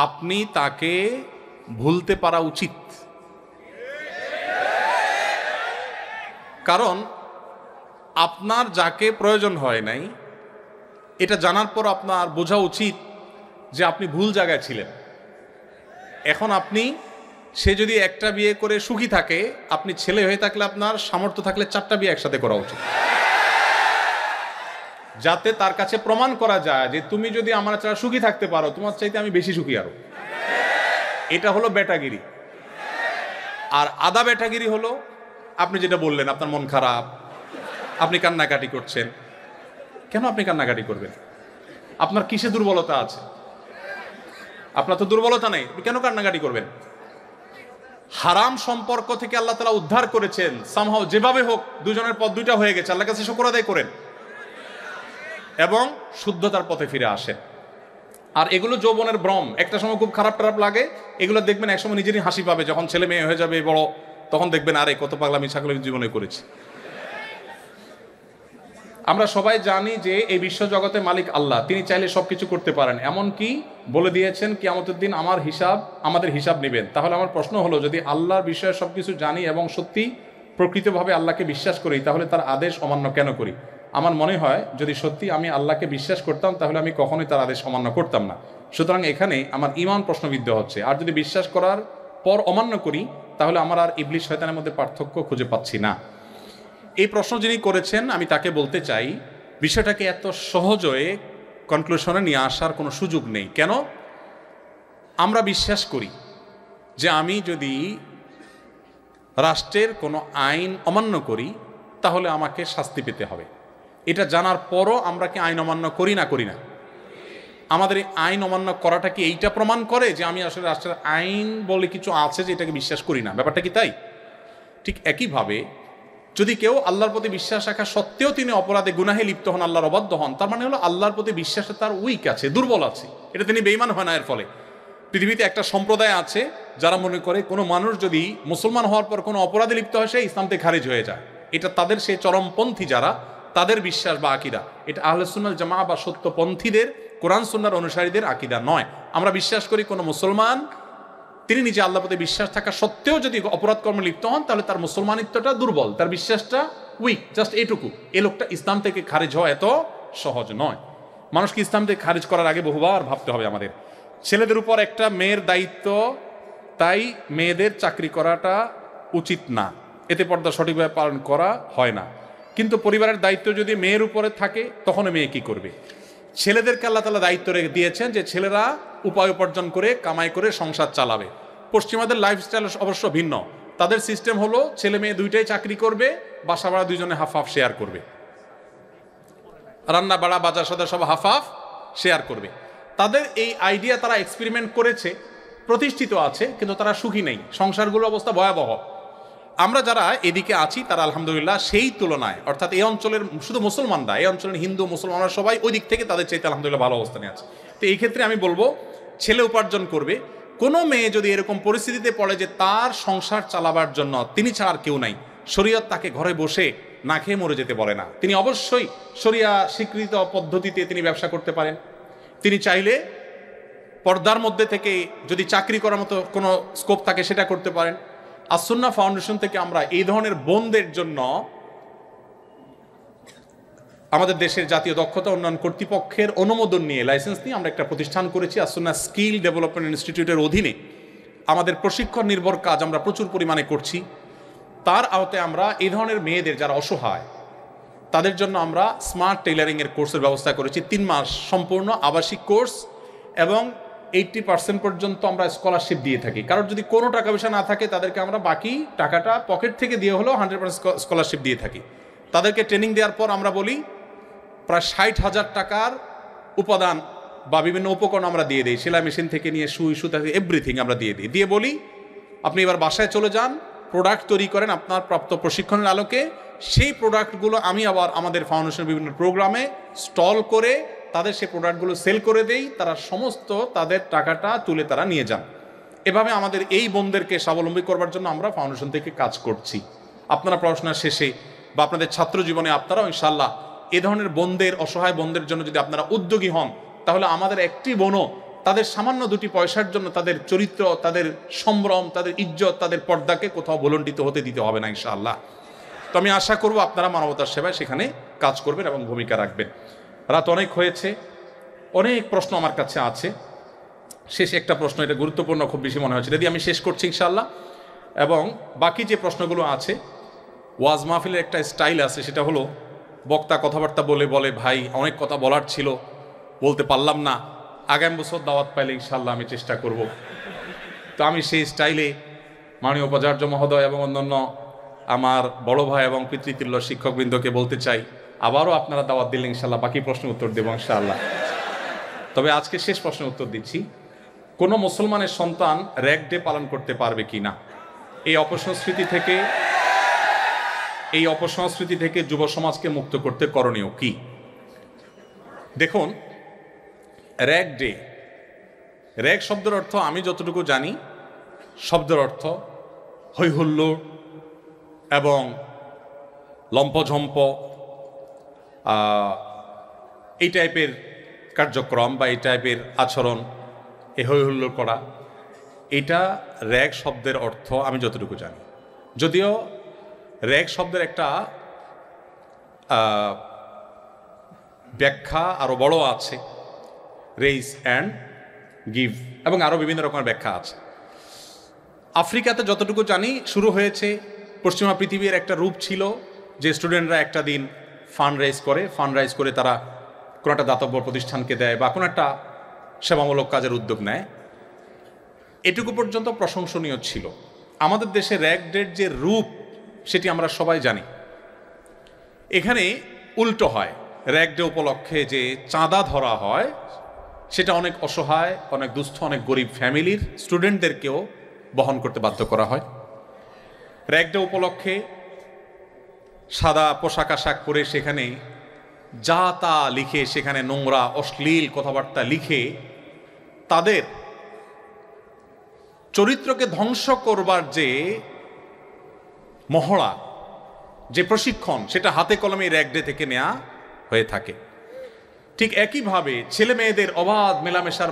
আপনি তাকে ভুলতে পারা উচিত। কারণ আপনার যাকে প্রয়োজন হয় নাই, এটা জানার পর আপনার বোঝা উচিত যে আপনি ভুল জায়গায় ছিলেন। এখন সে যদি একটা বিয়ে করে সুখী থাকে, আপনি ছেলে হয়ে থাকলে আপনার সামর্থ্য থাকলে 4টা বিয়ে একসাথে করা উচিত, যাতে তার কাছে প্রমাণ করা যায় যে তুমি যদি আমার ছাড়া সুখী থাকতে পারো, তোমার চাইতে আমি বেশি সুখী আরো। এটা হলো বেটাগিরি। আর আদা বেটাগিরি হলো আপনি যেটা বললেন, আপনার মন খারাপ, আপনি কান্নাকাটি করছেন। কেন আপনি কান্নাকাটি করবেন? আপনার কিসে দুর্বলতা আছে? আপনার তো দুর্বলতা নেই, কেন কান্নাকাটি করবেন? হারাম সম্পর্ক থেকে আল্লাহ তাআলা উদ্ধার করেছেন, সামহাও যেভাবে হোক দুজনের পথ দুইটা হয়ে গেছে, আল্লাহর কাছে শুকর আদায় করেন এবং শুদ্ধতার পথে ফিরে আসেন। আর এগুলো যৌবনের ভ্রম, একটা সময় খুব খারাপ লাগে, এগুলো দেখবেন একসময় নিজেরই হাসি পাবে, যখন ছেলে মেয়ে হয়ে যাবে বড়, তখন দেখবেন আরে কত পাগলামি ছাগলামি জীবনে করেছি। আমরা সবাই জানি যে এই বিশ্ব জগতের মালিক আল্লাহ, তিনি চাইলে সবকিছু করতে পারেন। এমনকি বলে দিয়েছেন কিয়ামতের দিন আমাদের হিসাব নেবেন। তাহলে আমার প্রশ্ন হলো, যদি আল্লাহর বিষয়ে সবকিছু জানি এবং সত্যি প্রকৃতভাবে আল্লাহকে বিশ্বাস করি, তাহলে তার আদেশ অমান্য কেন করি? আমার মনে হয় যদি সত্যি আমি আল্লাহকে বিশ্বাস করতাম, তাহলে আমি কখনোই তার আদেশ অমান্য করতাম না। সুতরাং এখানে আমার ঈমান প্রশ্নবিদ্ধ হচ্ছে। আর যদি বিশ্বাস করার পর অমান্য করি, তাহলে আমার আর ইবলিস শয়তানের মধ্যে পার্থক্য খুঁজে পাচ্ছি না। এই প্রশ্ন যিনি করেছেন, আমি তাকে বলতে চাই, বিষয়টাকে এত সহজে কনক্লুশনে নিয়ে আসার কোনো সুযোগ নেই। কেন? আমরা বিশ্বাস করি যে আমি যদি রাষ্ট্রের কোনো আইন অমান্য করি, তাহলে আমাকে শাস্তি পেতে হবে। এটা জানার পরও আমরা কি আইন অমান্য করি না? আমাদের এই আইন অমান্য করাটা কি এইটা প্রমাণ করে যে আমি আসলে রাষ্ট্রের আইন বলে কিছু আছে যে এটাকে বিশ্বাস করি না? ব্যাপারটা কি তাই? ঠিক একইভাবে যদি কেউ আল্লাহর প্রতি বিশ্বাস রাখা সত্ত্বেও তিনি অপরাধে গুনাহে লিপ্ত হন, আল্লাহর অবাধ্য হন, তার মানে হলো আল্লাহর প্রতি বিশ্বাসে তার উইক আছে, দুর্বল আছে, এটা তিনি বেঈমান হয় না। এর ফলে পৃথিবীতে একটা সম্প্রদায় আছে যারা মনে করে কোনো মানুষ যদি মুসলমান হওয়ার পর কোনো অপরাধে লিপ্ত হয়, সে ইসলাম থেকে খারিজ হয়ে যায়। এটা তাদের সেই চরমপন্থী যারা, তাদের বিশ্বাস বা আকিদা, এটা আহলে সুন্নাত জামাত বা সত্যপন্থীদের কোরআন সুন্নাহর অনুসারীদের আকিদা নয়। আমরা বিশ্বাস করি কোনো মুসলমান তিনি নিজে আল্লাহর প্রতি বিশ্বাস থাকা সত্ত্বেও যদি অপরাধ কর্মে লিপ্ত হন, তাহলে তার মুসলমানিত্বটা দুর্বল, তার বিশ্বাসটা উইক, জাস্ট এটুকু। এই লোকটা ইসলাম থেকে খারিজ হওয়া এত সহজ নয়। মানুষকে ইসলাম থেকে খারিজ করার আগে বহুবার ভাবতে হবে আমাদের। ছেলেদের উপর একটা মেয়ের দায়িত্ব, তাই মেয়েদের চাকরি করাটা উচিত না, এতে পর্দা সঠিকভাবে পালন করা হয় না। কিন্তু পরিবারের দায়িত্ব যদি মেয়ের উপরে থাকে, তখন মেয়ে কি করবে? ছেলেদেরকে আল্লাহ তাআলা দায়িত্ব রেখে দিয়েছেন যে ছেলেরা উপায় উপার্জন করে কামাই করে সংসার চালাবে। পশ্চিমাদের লাইফস্টাইল অবশ্য ভিন্ন। তাদের সিস্টেম হলো ছেলে মেয়ে দুইটাই চাকরি করবে, বাসা ভাড়া দুইজনে হাফ হাফ শেয়ার করবে, রান্না বাড়া বাজার সদা সব হাফ হাফ শেয়ার করবে। তাদের এই আইডিয়া তারা এক্সপেরিমেন্ট করেছে, প্রতিষ্ঠিত আছে, কিন্তু তারা সুখী নেই, সংসারগুলোর অবস্থা ভয়াবহ। আমরা যারা এদিকে আছি তারা আলহামদুলিল্লাহ সেই তুলনায়, অর্থাৎ এই অঞ্চলের শুধু মুসলমানরা, এই অঞ্চলের হিন্দু মুসলমানরা সবাই ওই দিক থেকে তাদের চাইতে আলহামদুলিল্লাহ ভালো অবস্থানে আছে। তো এই ক্ষেত্রে আমি বলবো, ছেলে উপার্জন করবে। কোনো মেয়ে যদি এরকম পরিস্থিতিতে পড়ে যে তার সংসার চালাবার জন্য তিনি ছাড়া আর কেউ নাই, শরীয়ত তাকে ঘরে বসে না খেয়ে মরে যেতে বলে না। তিনি অবশ্যই শরিয়া স্বীকৃত পদ্ধতিতে তিনি ব্যবসা করতে পারেন। তিনি চাইলে পর্দার মধ্যে থেকে যদি চাকরি করার মতো কোনো স্কোপ থাকে সেটা করতে পারেন। আসুন্নাহ ফাউন্ডেশন থেকে আমরা এই ধরনের বোনদের জন্য আমাদের দেশের জাতীয় দক্ষতা উন্নয়ন কর্তৃপক্ষের অনুমোদন নিয়ে, লাইসেন্স নিয়ে আমরা একটা প্রতিষ্ঠান করেছি আসুন্নাহ স্কিল ডেভেলপমেন্ট ইনস্টিটিউটের অধীনে। আমাদের প্রশিক্ষণ নির্ভর কাজ আমরা প্রচুর পরিমাণে করছি। তার আওতায় আমরা এই ধরনের মেয়েদের যারা অসহায়, তাদের জন্য আমরা স্মার্ট টেইলারিংয়ের কোর্সের ব্যবস্থা করেছি। 3 মাস সম্পূর্ণ আবাসিক কোর্স এবং 80% পর্যন্ত আমরা স্কলারশিপ দিয়ে থাকি। কারোর যদি কোনো টাকা পয়সা না থাকে, তাদেরকে আমরা বাকি টাকাটা পকেট থেকে দিয়ে হলেও 100% স্কলারশিপ দিয়ে থাকি। তাদেরকে ট্রেনিং দেওয়ার পর আমরা বলি প্রায় 60,000 টাকার উপাদান বা বিভিন্ন উপকরণ আমরা দিয়ে দিই, সেলাই মেশিন থেকে নিয়ে সুই সুতা থেকে এভরিথিং আমরা দিয়ে দিই। দিয়ে বলি আপনি এবার বাসায় চলে যান, প্রোডাক্ট তৈরি করেন আপনার প্রাপ্ত প্রশিক্ষণের আলোকে। সেই প্রোডাক্টগুলো আমি আবার আমাদের ফাউন্ডেশনের বিভিন্ন প্রোগ্রামে স্টল করে তাদের সেই প্রোডাক্টগুলো সেল করে দেই, তারা সমস্ত তাদের টাকাটা তুলে তারা নিয়ে যান। এভাবে আমাদের এই বোনদেরকে স্বাবলম্বী করবার জন্য আমরা ফাউন্ডেশন থেকে কাজ করছি। আপনারা পড়াশোনা শেষে বা আপনাদের ছাত্র জীবনে আপনারাও ইনশাআল্লাহ এ ধরনের বোনদের, অসহায় বোনদের জন্য যদি আপনারা উদ্যোগী হন, তাহলে আমাদের একটি বোনও তাদের সামান্য 2টি পয়সার জন্য তাদের চরিত্র, তাদের সম্ভ্রম, তাদের ইজ্জত, তাদের পর্দাকে কোথাও ভুলণ্ঠিত হতে দিতে হবে না ইনশাআল্লাহ। তো আমি আশা করব আপনারা মানবতার সেবায় সেখানে কাজ করবেন এবং ভূমিকা রাখবেন। রাত অনেক হয়েছে, অনেক প্রশ্ন আমার কাছে আছে। শেষ একটা প্রশ্ন, এটা গুরুত্বপূর্ণ খুব বেশি মনে হচ্ছে, যদি আমি শেষ করছি ইনশাআল্লাহ। এবং বাকি যে প্রশ্নগুলো আছে, ওয়াজ মাহফিলের একটা স্টাইল আছে, সেটা হলো বক্তা কথাবার্তা বলে ভাই অনেক কথা বলার ছিল, বলতে পারলাম না, আগামী বছর দাওয়াত পাইলে ইনশাআল্লাহ আমি চেষ্টা করব। তো আমি সেই স্টাইলে মাননীয় উপাচার্য মহোদয় এবং অন্যান্য আমার বড় ভাই এবং পিতৃতুল্য শিক্ষকবৃন্দকে বলতে চাই, আবারও আপনারা দাওয়াত দিলে ইনশাআল্লাহ বাকি প্রশ্নের উত্তর দেবো ইনশাআল্লাহ। তবে আজকে শেষ প্রশ্নের উত্তর দিচ্ছি, কোনো মুসলমানের সন্তান র্যাগ ডে পালন করতে পারবে কি না? এই অপসংস্কৃতি থেকে যুব সমাজকে মুক্ত করতে করণীয় কি? দেখুন, র্যাগ ডে, র্যাগ শব্দের অর্থ আমি যতটুকু জানি, শব্দের অর্থ হৈহুল্লোড় এবং লম্পঝম্প, এই টাইপের কার্যক্রম বা এই টাইপের আচরণ, এ হৈহুল্লোড় করা, এটা র্যাগ শব্দের অর্থ আমি যতটুকু জানি। যদিও র্যাগ শব্দের একটা ব্যাখ্যা আরো বড় আছে, রেইজ অ্যান্ড গিভ, এবং আরো বিভিন্ন রকমের ব্যাখ্যা আছে। আফ্রিকাতে যতটুকু জানি শুরু হয়েছে, পশ্চিমা পৃথিবীর একটা রূপ ছিল যে স্টুডেন্টরা একটা দিন ফান্ড রাইজ করে তারা কোনো একটা দাতব্য প্রতিষ্ঠানকে দেয় বা কোনো একটা সেবামূলক কাজের উদ্যোগ নেয়। এটুকু পর্যন্ত প্রশংসনীয় ছিল। আমাদের দেশে র্যাগ ডের যে রূপ সেটি আমরা সবাই জানি। এখানে উল্টো হয়, র্যাগ ডে উপলক্ষে যে চাঁদা ধরা হয় সেটা অনেক অসহায়, অনেক দুস্থ, অনেক গরিব ফ্যামিলির স্টুডেন্টদেরকেও বহন করতে বাধ্য করা হয়। র্যাগ ডে উপলক্ষে সাদা পোশাক আশাক পরে সেখানে যা তা লিখে, সেখানে নোংরা অশ্লীল কথাবার্তা লিখে তাদের চরিত্রকে ধ্বংস করবার যে মহড়া, যে প্রশিক্ষণ সেটা হাতে কলমে র্যাগ ডে থেকে নেওয়া হয়ে থাকে। ঠিক একইভাবে ছেলে মেয়েদের অবাধ মেলামেশার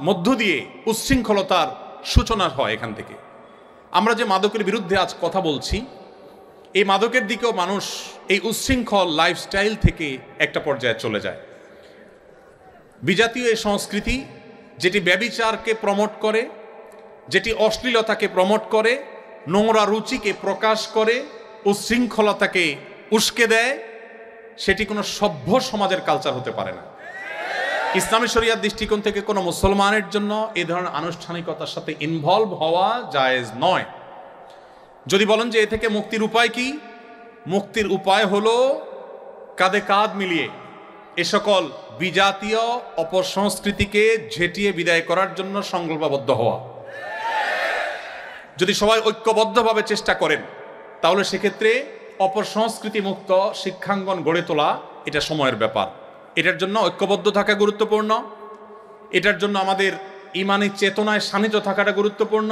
মধ্য দিয়ে উচ্ছৃঙ্খলতার সূচনা হয় এখান থেকে। আমরা যে মাদকের বিরুদ্ধে আজ কথা বলছি, এই মাদকের দিকেও মানুষ এই উচ্ছৃঙ্খল লাইফস্টাইল থেকে একটা পর্যায়ে চলে যায়। বিজাতীয় এই সংস্কৃতি যেটি ব্যভিচারকে প্রমোট করে, যেটি অশ্লীলতাকে প্রমোট করে, নোংরা রুচিকে প্রকাশ করে, উচ্ছৃঙ্খলতাকে উস্কে দেয়, সেটি কোনো সভ্য সমাজের কালচার হতে পারে না। ইসলামী শরিয়ার দৃষ্টিকোণ থেকে কোনো মুসলমানের জন্য এই ধরনের আনুষ্ঠানিকতার সাথে ইনভলভ হওয়া জায়েজ নয়। যদি বলেন যে এ থেকে মুক্তির উপায় কি, মুক্তির উপায় হলো কাঁধে কাঁধ মিলিয়ে এ সকল বিজাতীয় অপসংস্কৃতিকে ঝেঁটিয়ে বিদায় করার জন্য সংকল্পবদ্ধ হওয়া। যদি সবাই ঐক্যবদ্ধভাবে চেষ্টা করেন, তাহলে সেক্ষেত্রে অপসংস্কৃতি মুক্ত শিক্ষাঙ্গন গড়ে তোলা এটা সময়ের ব্যাপার। এটার জন্য ঐক্যবদ্ধ থাকা গুরুত্বপূর্ণ, এটার জন্য আমাদের ইমানি চেতনায় শানিত থাকাটা গুরুত্বপূর্ণ,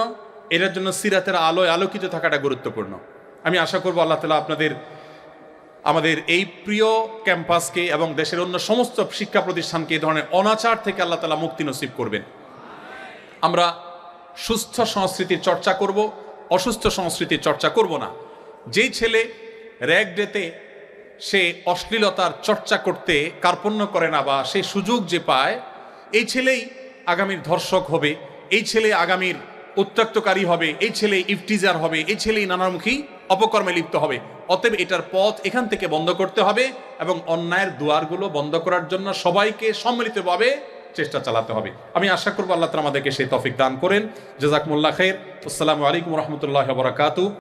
এটার জন্য সিরাতের আলোয় আলোকিত থাকাটা গুরুত্বপূর্ণ। আমি আশা করব আল্লাহ তাআলা আমাদের এই প্রিয় ক্যাম্পাসকে এবং দেশের অন্য সমস্ত শিক্ষা প্রতিষ্ঠানকে এই ধরনের অনাচার থেকে আল্লাহ তাআলা মুক্তি নসিব করবেন। আমরা সুস্থ সংস্কৃতির চর্চা করব, অসুস্থ সংস্কৃতির চর্চা করব না। যেই ছেলে র্যাগ ডেতে সে অশ্লীলতার চর্চা করতে কার্পণ্য করে না বা সেই সুযোগ যে পায়, এই ছেলেই আগামীর ধর্ষক হবে, এই ছেলে আগামীর উত্ত্যক্তকারী হবে, এই ছেলে ইফটিজার হবে, এই ছেলেই নানামুখী অপকর্মে লিপ্ত হবে। অতএব এটার পথ এখান থেকে বন্ধ করতে হবে এবং অন্যায়ের দুয়ারগুলো বন্ধ করার জন্য সবাইকে সম্মিলিতভাবে চেষ্টা চালাতে হবে। আমি আশা করবো আল্লাহ তাআলা আমাদেরকে সেই তৌফিক দান করেন। জাযাকুমুল্লাহ খাইর। আসসালামু আলাইকুম ওয়া রাহমাতুল্লাহি ওয়া বারাকাতুহু।